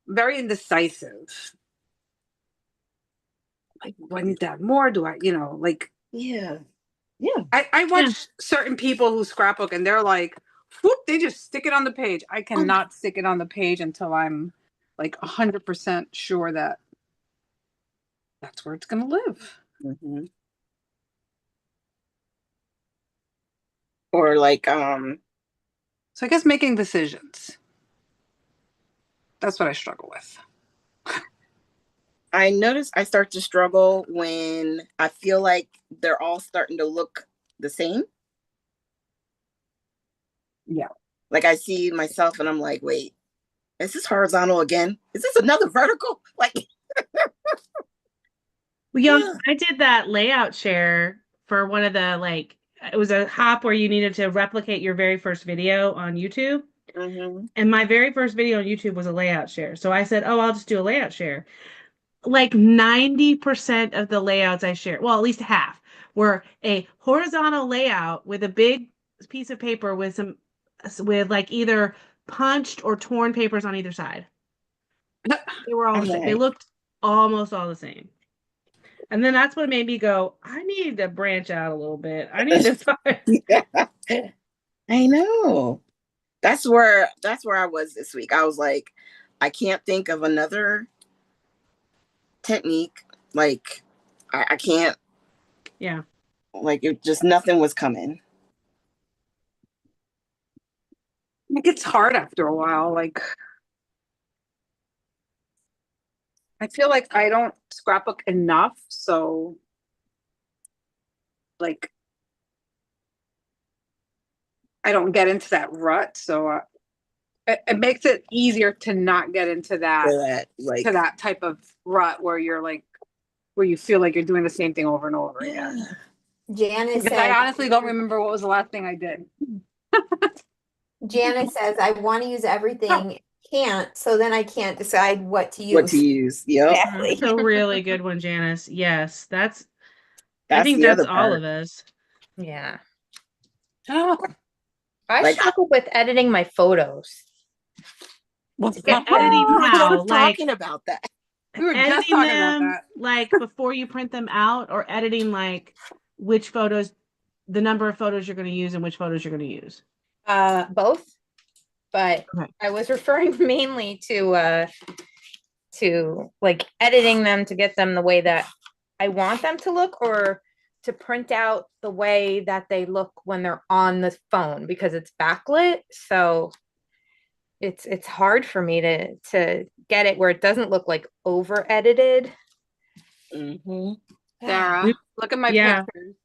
Speaker 4: very indecisive. Like, do I need to have more? Do I, like
Speaker 2: Yeah. Yeah.
Speaker 4: I watch certain people who scrapbook and they're like, whoop, they just stick it on the page. I cannot stick it on the page until I'm like 100% sure that that's where it's gonna live.
Speaker 2: Mhm. Or like,
Speaker 4: So I guess making decisions. That's what I struggle with.
Speaker 2: I notice I start to struggle when I feel like they're all starting to look the same.
Speaker 4: Yeah.
Speaker 2: Like I see myself and I'm like, wait, is this horizontal again? Is this another vertical? Like,
Speaker 3: Well, I did that layout share for one of the it was a hop where you needed to replicate your very first video on YouTube.
Speaker 2: mhm.
Speaker 3: And my very first video on YouTube was a layout share. So I said, oh, I'll just do a layout share. Like 90% of the layouts I shared, well, at least half, were a horizontal layout with a big piece of paper with like either punched or torn papers on either side. They were all the same. They
Speaker 2: Okay.
Speaker 3: looked almost all the same. And then that's what made me go, I need to branch out a little bit. I need to find.
Speaker 2: I know. That's where I was this week. I was like, I can't think of another technique. Like, I can't.
Speaker 3: Yeah.
Speaker 2: Like, it just nothing was coming.
Speaker 4: It gets hard after a while. Like, I feel like I don't scrapbook enough. So, like, I don't get into that rut. So, it makes it easier to not get into
Speaker 2: For
Speaker 4: that
Speaker 2: that, like,
Speaker 4: to that type of rut where you're like, where you feel like you're doing the same thing over and over again.
Speaker 2: yeah.
Speaker 1: Janice
Speaker 4: Because I
Speaker 1: says,
Speaker 4: honestly don't remember what was the last thing I did.
Speaker 1: I want to use everything, can't, so then I can't decide what to
Speaker 2: What to
Speaker 1: use.
Speaker 2: use. Yep.
Speaker 1: Exactly.
Speaker 3: That's a really good one, Janice. Yes, I
Speaker 2: That's
Speaker 3: think
Speaker 2: the
Speaker 3: that's
Speaker 2: other
Speaker 3: all
Speaker 2: part.
Speaker 3: of us.
Speaker 6: Yeah.
Speaker 4: Oh,
Speaker 6: I
Speaker 2: Like,
Speaker 6: struggle with editing my photos.
Speaker 4: what's
Speaker 3: Yeah,
Speaker 4: my
Speaker 3: editing
Speaker 2: we were
Speaker 3: how?
Speaker 2: just
Speaker 3: Like
Speaker 2: talking about that.
Speaker 4: We were just
Speaker 3: editing
Speaker 4: talking about
Speaker 3: them
Speaker 4: that.
Speaker 3: like before you print them out, or editing like which photos, the number of photos you're going to use and which photos you're going to use.
Speaker 6: Both, but
Speaker 3: Okay.
Speaker 6: I was referring mainly to like editing them to get them the way that I want them to look, or to print out the way that they look when they're on the phone, because it's backlit. So it's hard for me to get it where it doesn't look like over edited.
Speaker 2: Mhm.
Speaker 4: Sarah, look at my
Speaker 3: Yeah.
Speaker 4: pictures.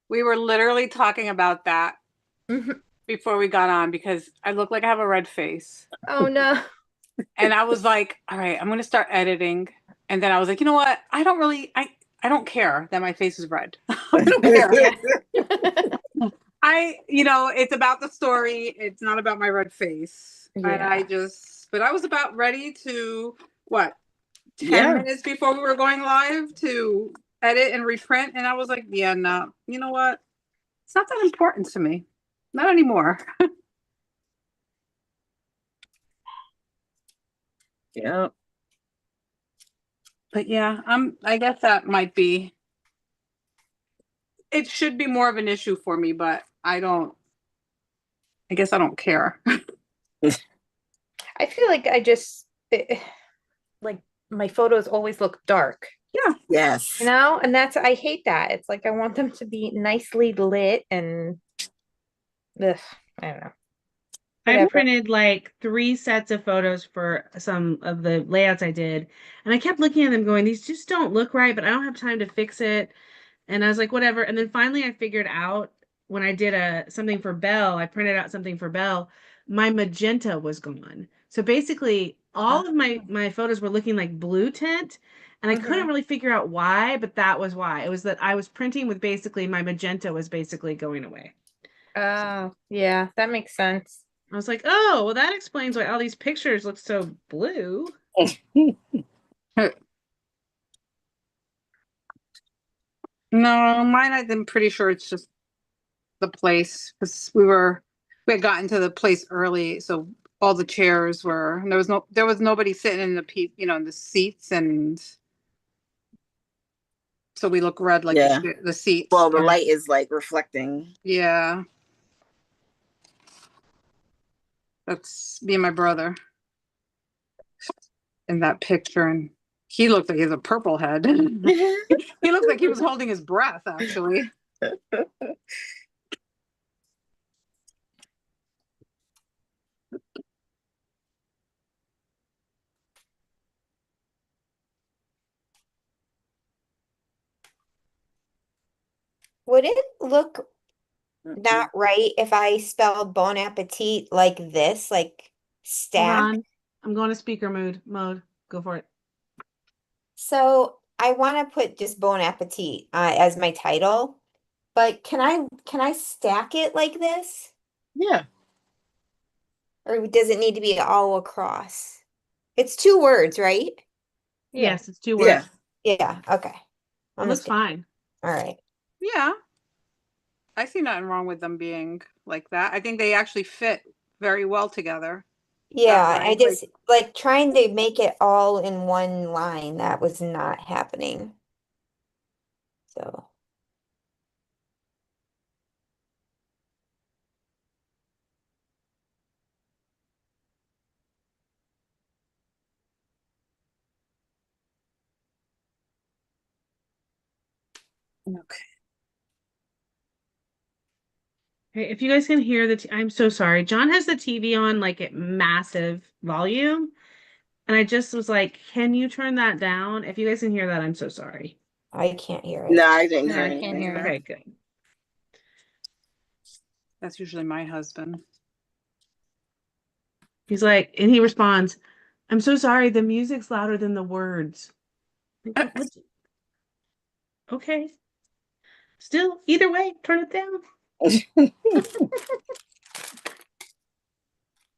Speaker 4: We were literally talking about that
Speaker 6: Mhm.
Speaker 4: before we got on because I look like I have a red face.
Speaker 6: Oh no.
Speaker 4: And I was like, all right, I'm going to start editing. And then I was like, you know what? I don't care that my face is red. I don't care. It's about the story. It's not about my red face. And
Speaker 6: Yeah.
Speaker 4: but I was about ready to, 10
Speaker 2: Yeah.
Speaker 4: minutes before we were going live to edit and reprint. And I was like, yeah, no, you know what? It's not that important to me. Not anymore.
Speaker 2: Yeah.
Speaker 4: But yeah, I guess that might be, it should be more of an issue for me, but I guess I don't care.
Speaker 6: I feel like like my photos always look dark,
Speaker 2: Yes.
Speaker 6: and I hate that. It's like I want them to be nicely lit and ugh, I don't know.
Speaker 3: I
Speaker 6: Whatever.
Speaker 3: printed like 3 sets of photos for some of the layouts I did, and I kept looking at them going, these just don't look right, but I don't have time to fix it. And I was like, whatever. And then finally I figured out when I did something for Belle, I printed out something for Belle, my magenta was gone. So basically all of my photos were looking like blue tint, and I couldn't really figure out why, but that was why. It was that I was printing with basically my magenta was basically going away.
Speaker 6: Oh, yeah, that makes sense.
Speaker 3: I was like, oh, well, that explains why all these pictures look so blue.
Speaker 4: No, mine, I'm pretty sure it's just the place because we had gotten to the place early, so all the chairs were, there was nobody sitting in in the seats, and so we look red like
Speaker 2: Yeah.
Speaker 4: the seats.
Speaker 2: Well, the light is like reflecting.
Speaker 4: Yeah. That's me and my brother in that picture, and he looked like he has a purple head. He looked like he was holding his breath, actually.
Speaker 1: Would it look
Speaker 2: Mm-mm.
Speaker 1: not right if I spelled Bon Appetit like this, like
Speaker 3: Hold
Speaker 1: stack?
Speaker 3: on. I'm going to speaker mode. Go for it.
Speaker 1: So I want to put just Bon Appetit as my title, but can I stack it like this,
Speaker 2: Yeah.
Speaker 1: or does it need to be all across? It's 2 words, right?
Speaker 6: Yeah.
Speaker 3: Yes, it's 2
Speaker 2: Yeah.
Speaker 3: words.
Speaker 1: Yeah. Okay.
Speaker 3: It looks fine.
Speaker 1: All right.
Speaker 4: Yeah, I see nothing wrong with them being like that. I think they actually fit very well together.
Speaker 1: Yeah,
Speaker 4: way,
Speaker 1: I
Speaker 4: like-
Speaker 1: just like trying to make it all in one line. That was not happening. So,
Speaker 4: Okay.
Speaker 3: Hey, if you guys can hear I'm so sorry. John has the TV on like at massive volume. And I just was like, can you turn that down? If you guys can hear that, I'm so sorry.
Speaker 1: I can't hear it.
Speaker 2: No, I didn't
Speaker 6: No,
Speaker 2: hear
Speaker 6: I can't
Speaker 2: anything.
Speaker 6: hear it.
Speaker 3: Okay, good.
Speaker 4: That's usually my husband.
Speaker 3: He's like, and he responds, I'm so sorry, the music's louder than the words. Like, what? Okay. Still, either way, turn it down.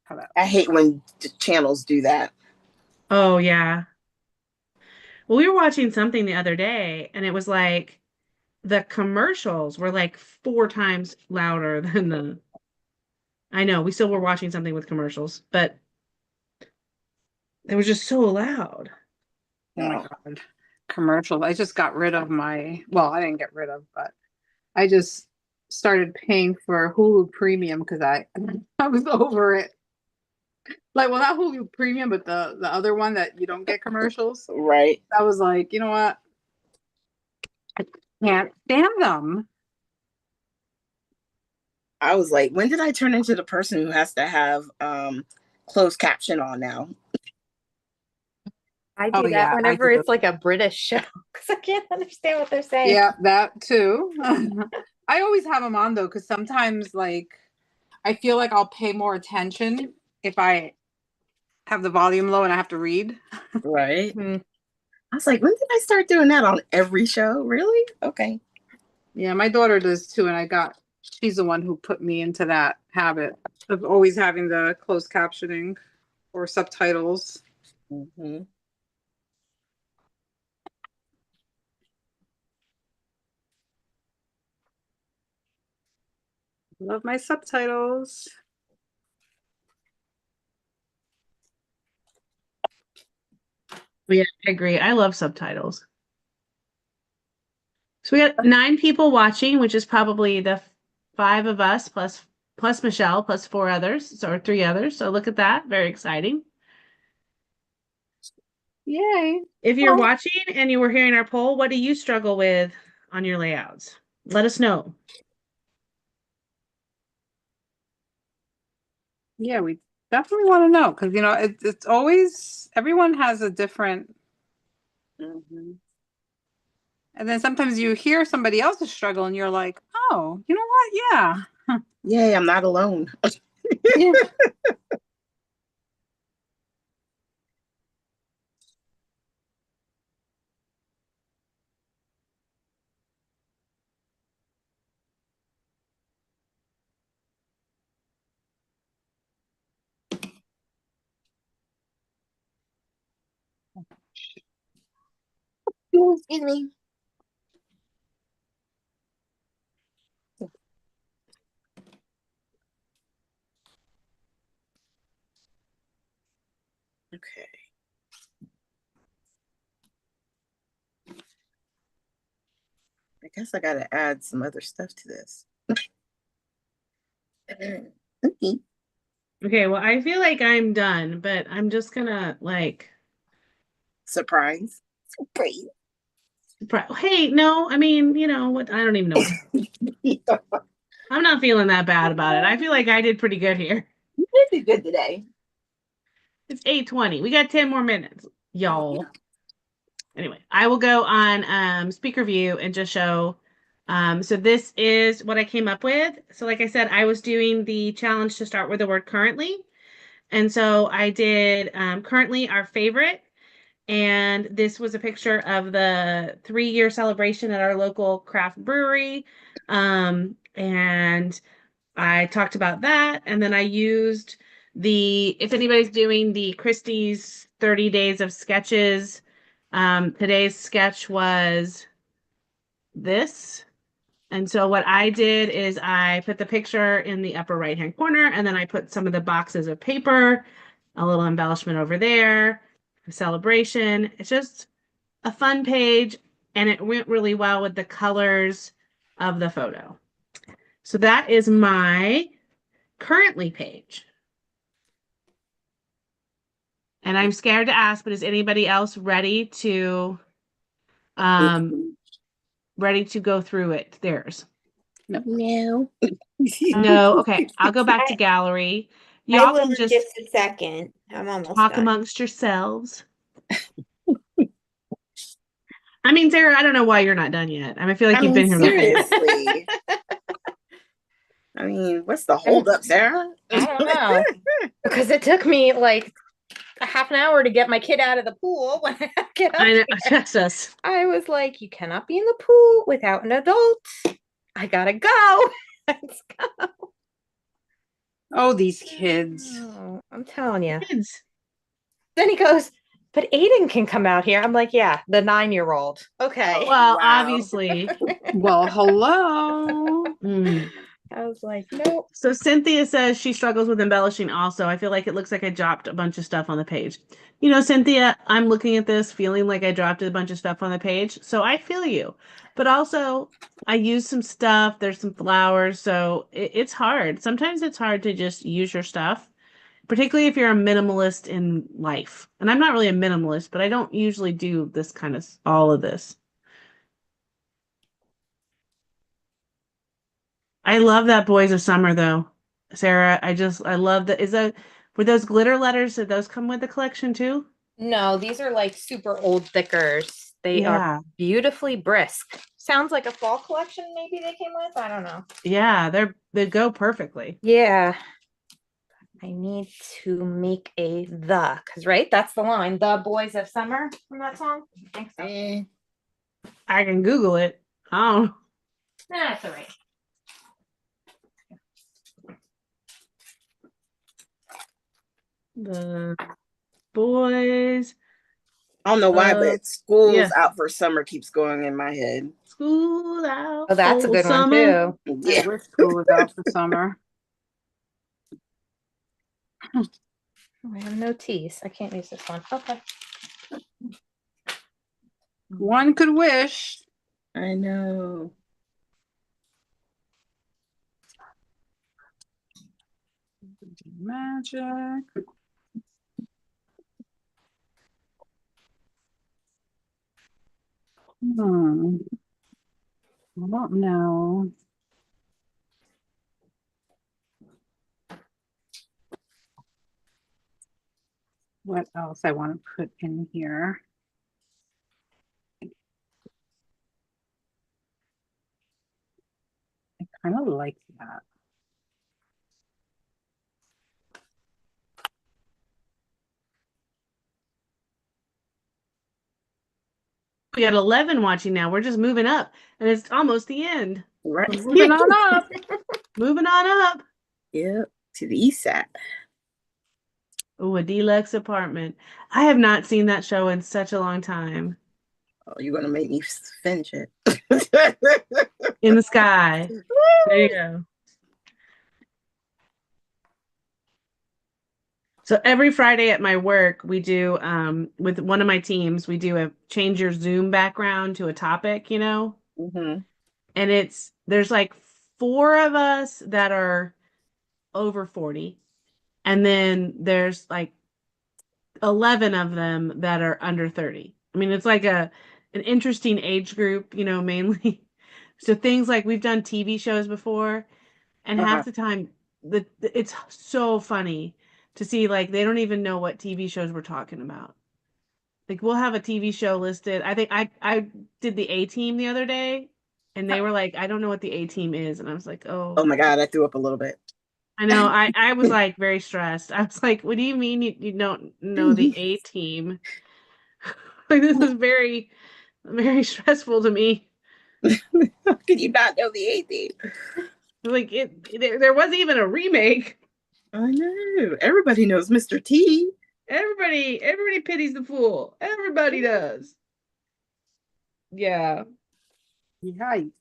Speaker 4: How about
Speaker 2: I hate when channels do that.
Speaker 3: Oh, yeah. Well, we were watching something the other day, and it was like the commercials were like 4 times louder than the. I know, we still were watching something with commercials, but it was just so loud.
Speaker 4: Oh my God. Commercials. I just got rid of well, I didn't get rid of, but I just started paying for Hulu Premium because I was over it. Like, well, not Hulu Premium, but the other one that you don't get commercials.
Speaker 2: Right.
Speaker 4: I was like, you know what? I can't stand them.
Speaker 2: I was like, when did I turn into the person who has to have closed caption on now?
Speaker 6: I
Speaker 4: Oh,
Speaker 6: do
Speaker 4: yeah,
Speaker 6: that
Speaker 4: I
Speaker 6: whenever
Speaker 4: do.
Speaker 6: it's like a British show because I can't understand what they're saying.
Speaker 4: Yeah, that too. I always have them on though, because sometimes like I feel like I'll pay more attention if I have the volume low and I have to read.
Speaker 2: Right.
Speaker 6: Hmm.
Speaker 2: I was like, when did I start doing that on every show? Really? Okay.
Speaker 4: Yeah, my daughter does too, and she's the one who put me into that habit of always having the closed captioning or subtitles.
Speaker 2: Mm-hmm.
Speaker 4: Love my subtitles.
Speaker 3: Yeah, I agree. I love subtitles. So we got 9 people watching, which is probably the 5 of us plus Michelle plus 4 others, so or 3 others. So look at that, very exciting.
Speaker 4: Yay.
Speaker 3: If you're
Speaker 4: Well,
Speaker 3: watching and you were hearing our poll, what do you struggle with on your layouts? Let us know.
Speaker 4: yeah, we definitely want to know because it's always everyone has a different.
Speaker 2: Mm-hmm.
Speaker 4: And then sometimes you hear somebody else's struggle and you're like, oh, you know what? Yeah.
Speaker 2: Yay, I'm not alone.
Speaker 4: Yeah.
Speaker 2: Excuse me. Okay. I guess I gotta add some other stuff to this. Okay.
Speaker 3: Okay, well, I feel like I'm done, but I'm just gonna like,
Speaker 2: Surprise. Surprise.
Speaker 3: hey, no, I mean, you know what? I don't even know what to, I'm not feeling that bad about it. I feel like I did pretty good here.
Speaker 2: You did good today.
Speaker 3: It's 8:20. We got 10 more minutes, y'all. Anyway, I will go on speaker view and just show. So this is what I came up with. So like I said, I was doing the challenge to start with the word currently. And so I did currently our favorite. And this was a picture of the 3-year celebration at our local craft brewery. And I talked about that. And then I used if anybody's doing the Christie's 30 days of sketches, today's sketch was this. And so what I did is I put the picture in the upper right-hand corner, and then I put some of the boxes of paper, a little embellishment over there, a celebration. It's just a fun page, and it went really well with the colors of the photo. So that is my currently page. And I'm scared to ask, but is anybody else ready to go through it? Theirs.
Speaker 2: No.
Speaker 3: No, okay. I'll go back to gallery.
Speaker 1: I
Speaker 3: Y'all
Speaker 1: will
Speaker 3: can
Speaker 1: in
Speaker 3: just
Speaker 1: just a second. I'm almost
Speaker 3: talk
Speaker 1: done.
Speaker 3: amongst yourselves. I mean, Sarah, I don't know why you're not done yet. I feel like
Speaker 2: I
Speaker 3: you've
Speaker 2: mean,
Speaker 3: been here the whole time.
Speaker 2: seriously. I mean, what's the holdup, Sarah?
Speaker 6: I don't know. Because it took me like a half an hour to get my kid out of the pool when I get up
Speaker 3: I know,
Speaker 6: here.
Speaker 3: trust us.
Speaker 6: I was like, you cannot be in the pool without an adult. I gotta go. Let's go.
Speaker 4: Oh, these kids.
Speaker 6: Oh, I'm telling you.
Speaker 3: Kids.
Speaker 6: Then he goes, but Aiden can come out here. I'm like, yeah, the 9-year-old. Okay.
Speaker 3: Well,
Speaker 2: Wow.
Speaker 3: obviously.
Speaker 4: Well, hello.
Speaker 3: Mm.
Speaker 6: I was like, nope.
Speaker 3: So Cynthia says she struggles with embellishing also. I feel like it looks like I dropped a bunch of stuff on the page. You know, Cynthia, I'm looking at this feeling like I dropped a bunch of stuff on the page. So I feel you. But also, I used some stuff. There's some flowers. So it's hard. Sometimes it's hard to just use your stuff, particularly if you're a minimalist in life. And I'm not really a minimalist, but I don't usually do this kind of all of this. I love that Boys of Summer though, Sarah. I love that. Were those glitter letters? Did those come with the collection too?
Speaker 6: No, these are like super old thickers. They are
Speaker 3: Yeah.
Speaker 6: beautifully brisk. Sounds like a fall collection maybe they came with. I don't know.
Speaker 3: Yeah, they go perfectly.
Speaker 6: Yeah. I need to make a because right, that's the line. The Boys of Summer from that song. I think so.
Speaker 2: Eh,
Speaker 3: I can Google it. Oh,
Speaker 6: That's all right.
Speaker 3: the boys
Speaker 2: I don't know why,
Speaker 3: Uh,
Speaker 2: but school's
Speaker 3: yeah.
Speaker 2: out for summer keeps going in my head.
Speaker 3: school out.
Speaker 6: Oh, that's a
Speaker 3: for
Speaker 6: good
Speaker 3: summer.
Speaker 6: one too.
Speaker 2: Yeah.
Speaker 4: We're school is out for summer.
Speaker 6: Oh, I have no teas. I can't use this one. Okay.
Speaker 4: One could wish.
Speaker 2: I know.
Speaker 4: Magic. I don't know. What else I want to put in here? I kind of like that.
Speaker 3: We got 11 watching now. We're just moving up, and it's almost the end.
Speaker 2: Right.
Speaker 4: Moving on up.
Speaker 3: Moving on up.
Speaker 2: Yep. To the east side.
Speaker 3: Oh, a deluxe apartment. I have not seen that show in such a long time.
Speaker 2: Oh, you're gonna make me finish it.
Speaker 3: In the sky. There you go. So every Friday at my work, we do with one of my teams, we do a change your Zoom background to a topic, you know?
Speaker 2: Hmm.
Speaker 3: And there's like four of us that are over 40, and then there's like 11 of them that are under 30. I mean, it's like an interesting age group, you know, mainly. So things like we've done TV shows before, and
Speaker 2: Uh-huh.
Speaker 3: half the time it's so funny to see like they don't even know what TV shows we're talking about. Like we'll have a TV show listed. I think I did the A Team the other day, and they were like, I don't know what the A Team is, and I was like,
Speaker 2: Oh
Speaker 3: oh,
Speaker 2: my God, I threw up a little bit.
Speaker 3: I know. I was like very stressed. I was like, what do you mean you don't know the A Team? Like this is very very stressful to me.
Speaker 2: How could you not know the A-Team?
Speaker 3: Like there wasn't even a remake.
Speaker 2: I know. Everybody knows Mr. T.
Speaker 3: Everybody pities the fool. Everybody does. Yeah.
Speaker 4: Yikes.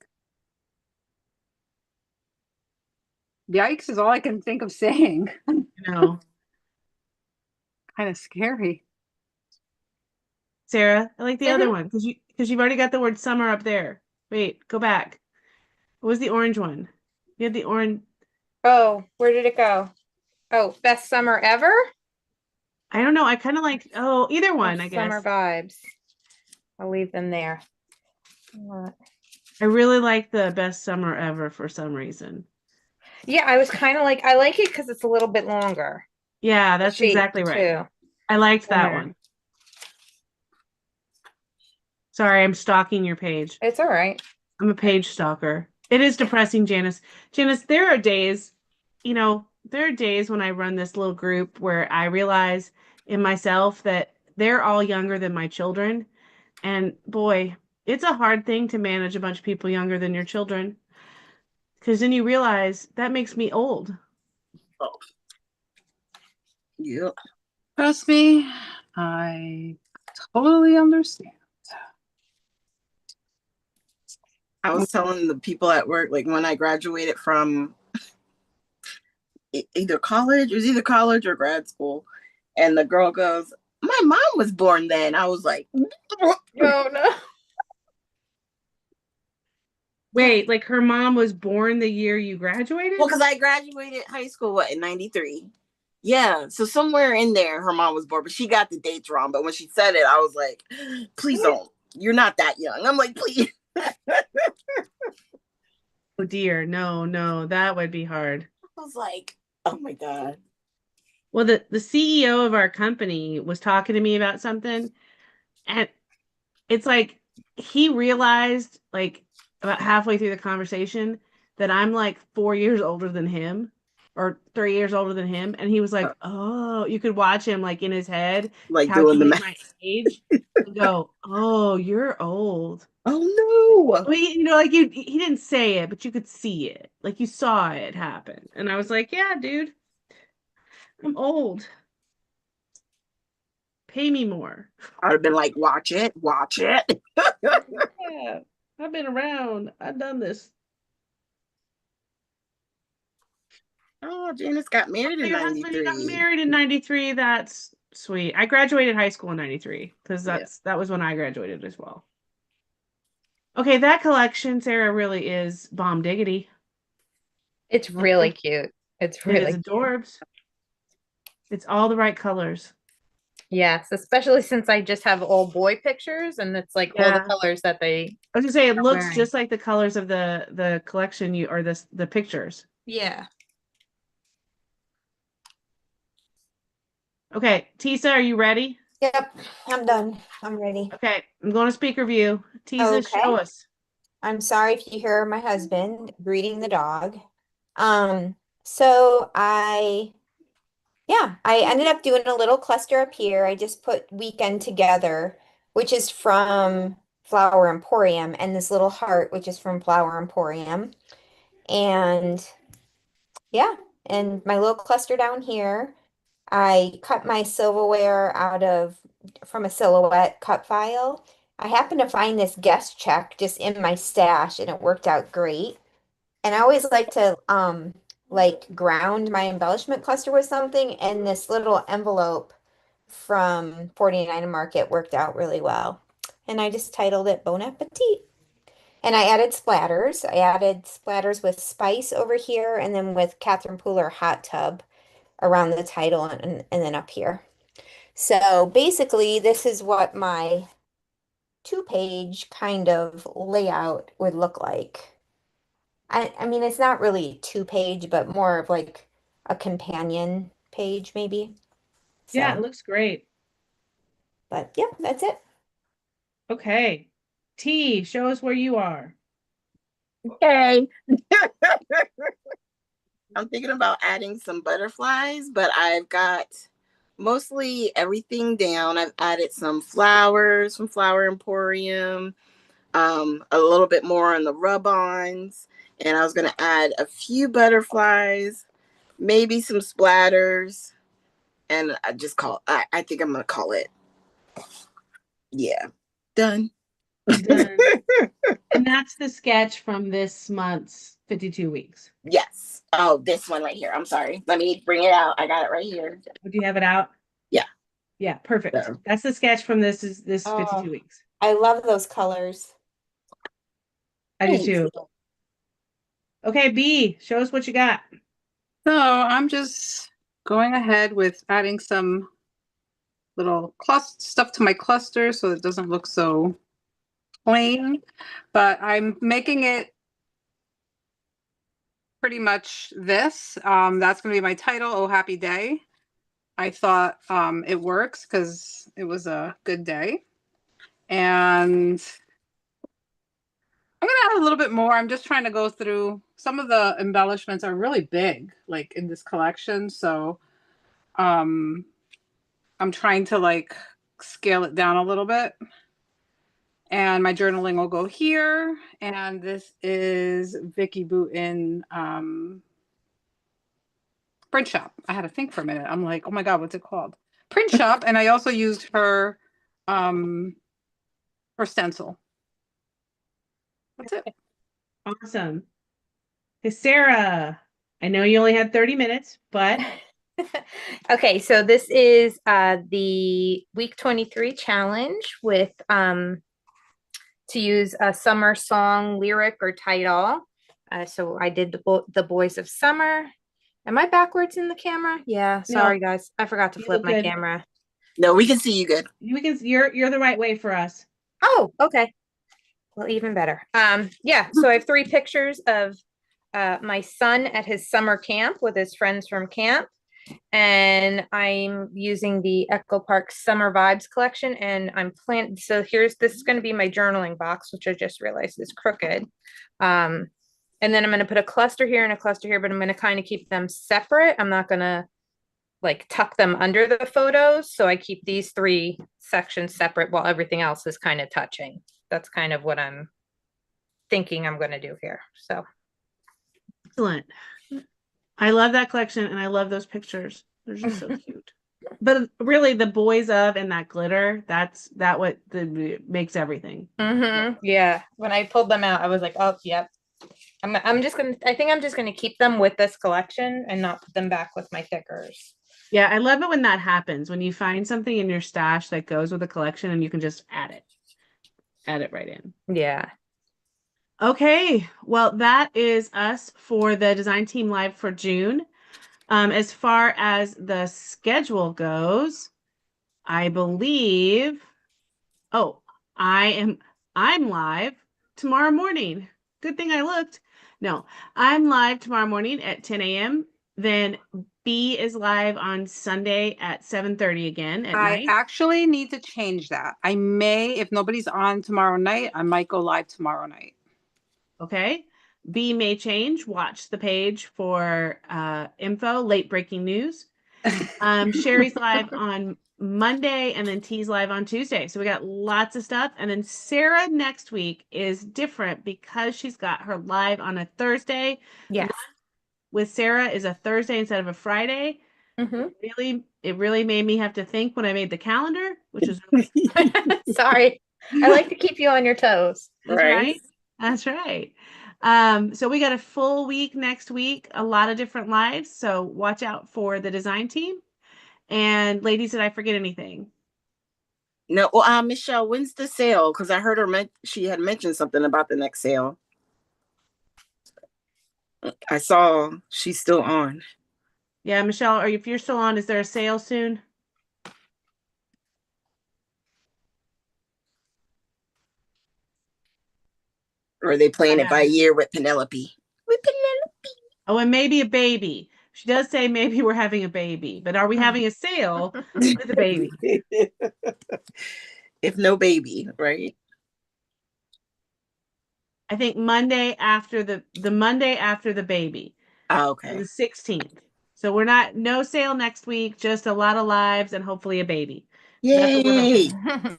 Speaker 4: Yikes is all I can think of saying.
Speaker 3: No.
Speaker 4: Kind of scary.
Speaker 3: Sarah, I like the other
Speaker 6: Mhm.
Speaker 3: one because you've already got the word summer up there. Wait, go back. What was the orange one? You had the orange.
Speaker 6: Oh, where did it go? Oh, best summer ever?
Speaker 3: I don't know. I kind of like either
Speaker 6: Or
Speaker 3: one, I
Speaker 6: summer
Speaker 3: guess.
Speaker 6: vibes. I'll leave them there.
Speaker 3: I really like the best summer ever for some reason.
Speaker 6: Yeah, I was kind of like, I like it because it's a little bit longer.
Speaker 3: Yeah,
Speaker 6: The
Speaker 3: that's
Speaker 6: sheet,
Speaker 3: exactly right.
Speaker 6: too.
Speaker 3: I liked that
Speaker 6: Winner.
Speaker 3: one. Sorry, I'm stalking your page.
Speaker 6: It's all right.
Speaker 3: I'm a page stalker. It is depressing, Janice. Janice, there are days, there are days when I run this little group where I realize in myself that they're all younger than my children. And boy, it's a hard thing to manage a bunch of people younger than your children. Because then you realize that makes me old.
Speaker 2: Oh. Yep.
Speaker 4: Trust me, I totally understand.
Speaker 2: I was telling the people at work, like when I graduated from either college, it was either college or grad school, and the girl goes, "My mom was born then." I was like,
Speaker 6: Oh, no.
Speaker 3: Wait, like her mom was born the year you graduated?
Speaker 2: well, because I graduated high school, what, in 93? Yeah, so somewhere in there, her mom was born, but she got the dates wrong. But when she said it, I was like, please don't. You're not that young. I'm like, please.
Speaker 3: Oh dear, no, that would be hard.
Speaker 2: I was like, oh my God.
Speaker 3: Well, the CEO of our company was talking to me about something, and it's like he realized like about halfway through the conversation that I'm like 4 years older than him or 3 years older than him. And he was like, oh, you could watch him like in his head
Speaker 2: Like doing the
Speaker 3: calculate
Speaker 2: math.
Speaker 3: my age and go, oh, you're old.
Speaker 2: Oh no.
Speaker 3: I mean, like he didn't say it, but you could see it. Like you saw it happen. And I was like, yeah, dude, I'm old. Pay me more.
Speaker 2: I'd have been like, watch it, watch it.
Speaker 3: Yeah, I've been around. I've done this.
Speaker 2: Oh, Janice got married in
Speaker 3: Your husband, you got
Speaker 2: 93.
Speaker 3: married in 93. That's sweet. I graduated high school in 93 because
Speaker 2: Yeah.
Speaker 3: that was when I graduated as well. Okay, that collection, Sarah, really is bomb diggity.
Speaker 6: It's really cute. It's
Speaker 3: It
Speaker 6: really
Speaker 3: is adorbs. It's all the right colors.
Speaker 6: Yes, especially since I just have all boy pictures and it's like all the
Speaker 3: Yeah.
Speaker 6: colors that they
Speaker 3: I was gonna say it looks
Speaker 6: wearing.
Speaker 3: just like the colors of the collection or the pictures.
Speaker 6: Yeah.
Speaker 3: Okay, Tisa, are you ready?
Speaker 1: Yep, I'm done. I'm ready.
Speaker 3: Okay, I'm going to speaker view. Tisa,
Speaker 1: Okay.
Speaker 3: show us.
Speaker 1: I'm sorry if you hear my husband greeting the dog. So I ended up doing a little cluster up here. I just put Weekend Together, which is from Flower Emporium, and this little heart, which is from Flower Emporium. And yeah, and my little cluster down here. I cut my silverware from a Silhouette cut file. I happened to find this guest check just in my stash and it worked out great. And I always like to like ground my embellishment cluster with something, and this little envelope from 49 Market worked out really well. And I just titled it Bon Appetit. And I added splatters. I added splatters with spice over here and then with Catherine Pooler hot tub around the title and then up here. So basically, this is what my two-page kind of layout would look like. I mean, it's not really two-page, but more of like a companion page, maybe.
Speaker 3: Yeah, it
Speaker 1: So,
Speaker 3: looks great.
Speaker 1: but yeah, that's it.
Speaker 3: Okay. T, show us where you are.
Speaker 2: Okay. I'm thinking about adding some butterflies, but I've got mostly everything down. I've added some flowers from Flower Emporium, a little bit more on the rub-ons, and I was going to add a few butterflies, maybe some splatters, and I think I'm going to call it. Yeah. Done.
Speaker 3: Done. And that's the sketch from this month's 52 weeks.
Speaker 2: Yes. Oh, this one right here. I'm sorry. Let me bring it out. I got it right here.
Speaker 3: Do you have it out?
Speaker 2: Yeah.
Speaker 3: Yeah, perfect.
Speaker 2: So-
Speaker 3: That's the sketch from this 52
Speaker 1: Oh.
Speaker 3: weeks.
Speaker 1: I love those colors.
Speaker 3: I do
Speaker 2: Thanks.
Speaker 3: too. Okay, B, show us what you got.
Speaker 4: So I'm just going ahead with adding some little stuff to my cluster so it doesn't look so plain, but I'm making it pretty much this. That's going to be my title, Oh Happy Day. I thought it works because it was a good day. And I'm going to add a little bit more. I'm just trying to go through. Some of the embellishments are really big, like in this collection. So I'm trying to like scale it down a little bit. And my journaling will go here. And this is Vicki Boutin Print Shop. I had to think for a minute. I'm like, oh my God, what's it called? Print Shop. And I also used her stencil. That's it.
Speaker 3: Awesome. Okay, Sarah, I know you only had 30 minutes, but
Speaker 6: Okay, so this is the week 23 challenge with to use a summer song lyric or title. So I did the Boys of Summer. Am I backwards in the camera? Yeah, sorry guys. I forgot to
Speaker 3: You
Speaker 6: flip
Speaker 3: look
Speaker 6: my
Speaker 3: good.
Speaker 6: camera.
Speaker 2: No, we can see you good.
Speaker 3: you're the right way for us.
Speaker 6: Oh, okay. Well, even better. Yeah, so I have 3 pictures of my son at his summer camp with his friends from camp. And I'm using the Echo Park Summer Vibes collection, and so this is going to be my journaling box, which I just realized is crooked. And then I'm going to put a cluster here and a cluster here, but I'm going to kind of keep them separate. I'm not going to like tuck them under the photos. So I keep these 3 sections separate while everything else is kind of touching. That's kind of what I'm thinking I'm going to do here. So
Speaker 3: Excellent. I love that collection and I love those pictures. They're just so cute. But really the boys of and that glitter, what makes everything.
Speaker 6: yeah, when I pulled them out, I was like, oh, yep. I think I'm just gonna keep them with this collection and not put them back with my thickers.
Speaker 3: Yeah, I love it when that happens, when you find something in your stash that goes with a collection and you can just add it right in.
Speaker 6: Yeah.
Speaker 3: Okay, well, that is us for the Design Team Live for June. As far as the schedule goes, I believe, I'm live tomorrow morning. Good thing I looked. No, I'm live tomorrow morning at 10 a.m. Then B is live on Sunday at 7:30 again at
Speaker 4: I
Speaker 3: night.
Speaker 4: actually need to change that. I may, if nobody's on tomorrow night, I might go live tomorrow night.
Speaker 3: Okay. B may change. Watch the page for info, late breaking news. Sherry's live on Monday and then T's live on Tuesday. So we got lots of stuff. And then Sarah next week is different because she's got her live on a Thursday.
Speaker 6: Yes.
Speaker 3: With Sarah is a Thursday instead of a Friday.
Speaker 6: Mhm.
Speaker 3: Really It really made me have to think when I made the calendar, which is really
Speaker 6: Sorry. I like to keep you on your toes.
Speaker 3: That's
Speaker 2: Right.
Speaker 3: right. That's right. So we got a full week next week, a lot of different lives. So watch out for the design team. And ladies, did I forget anything?
Speaker 2: No, well, Michelle, when's the sale? Because I heard her she had mentioned something about the next sale. I saw she's still on.
Speaker 3: Yeah, Michelle, or if you're still on, is there a sale soon?
Speaker 2: Or are they playing it by ear with Penelope? With Penelope.
Speaker 3: Oh, and maybe a baby. She does say maybe we're having a baby, but are we having a sale with a baby?
Speaker 2: If no baby, right?
Speaker 3: I think Monday after the Monday after the baby.
Speaker 2: Okay.
Speaker 3: The 16th. So we're no sale next week, just a lot of lives and hopefully a baby. That's what we're
Speaker 2: Yay.
Speaker 3: hoping.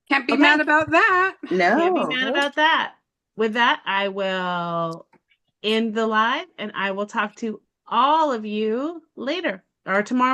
Speaker 4: Can't be
Speaker 3: Okay.
Speaker 4: mad about that.
Speaker 3: Can't be mad
Speaker 2: No.
Speaker 3: about that. With that, I will end the live and I will talk to all of you later or tomorrow.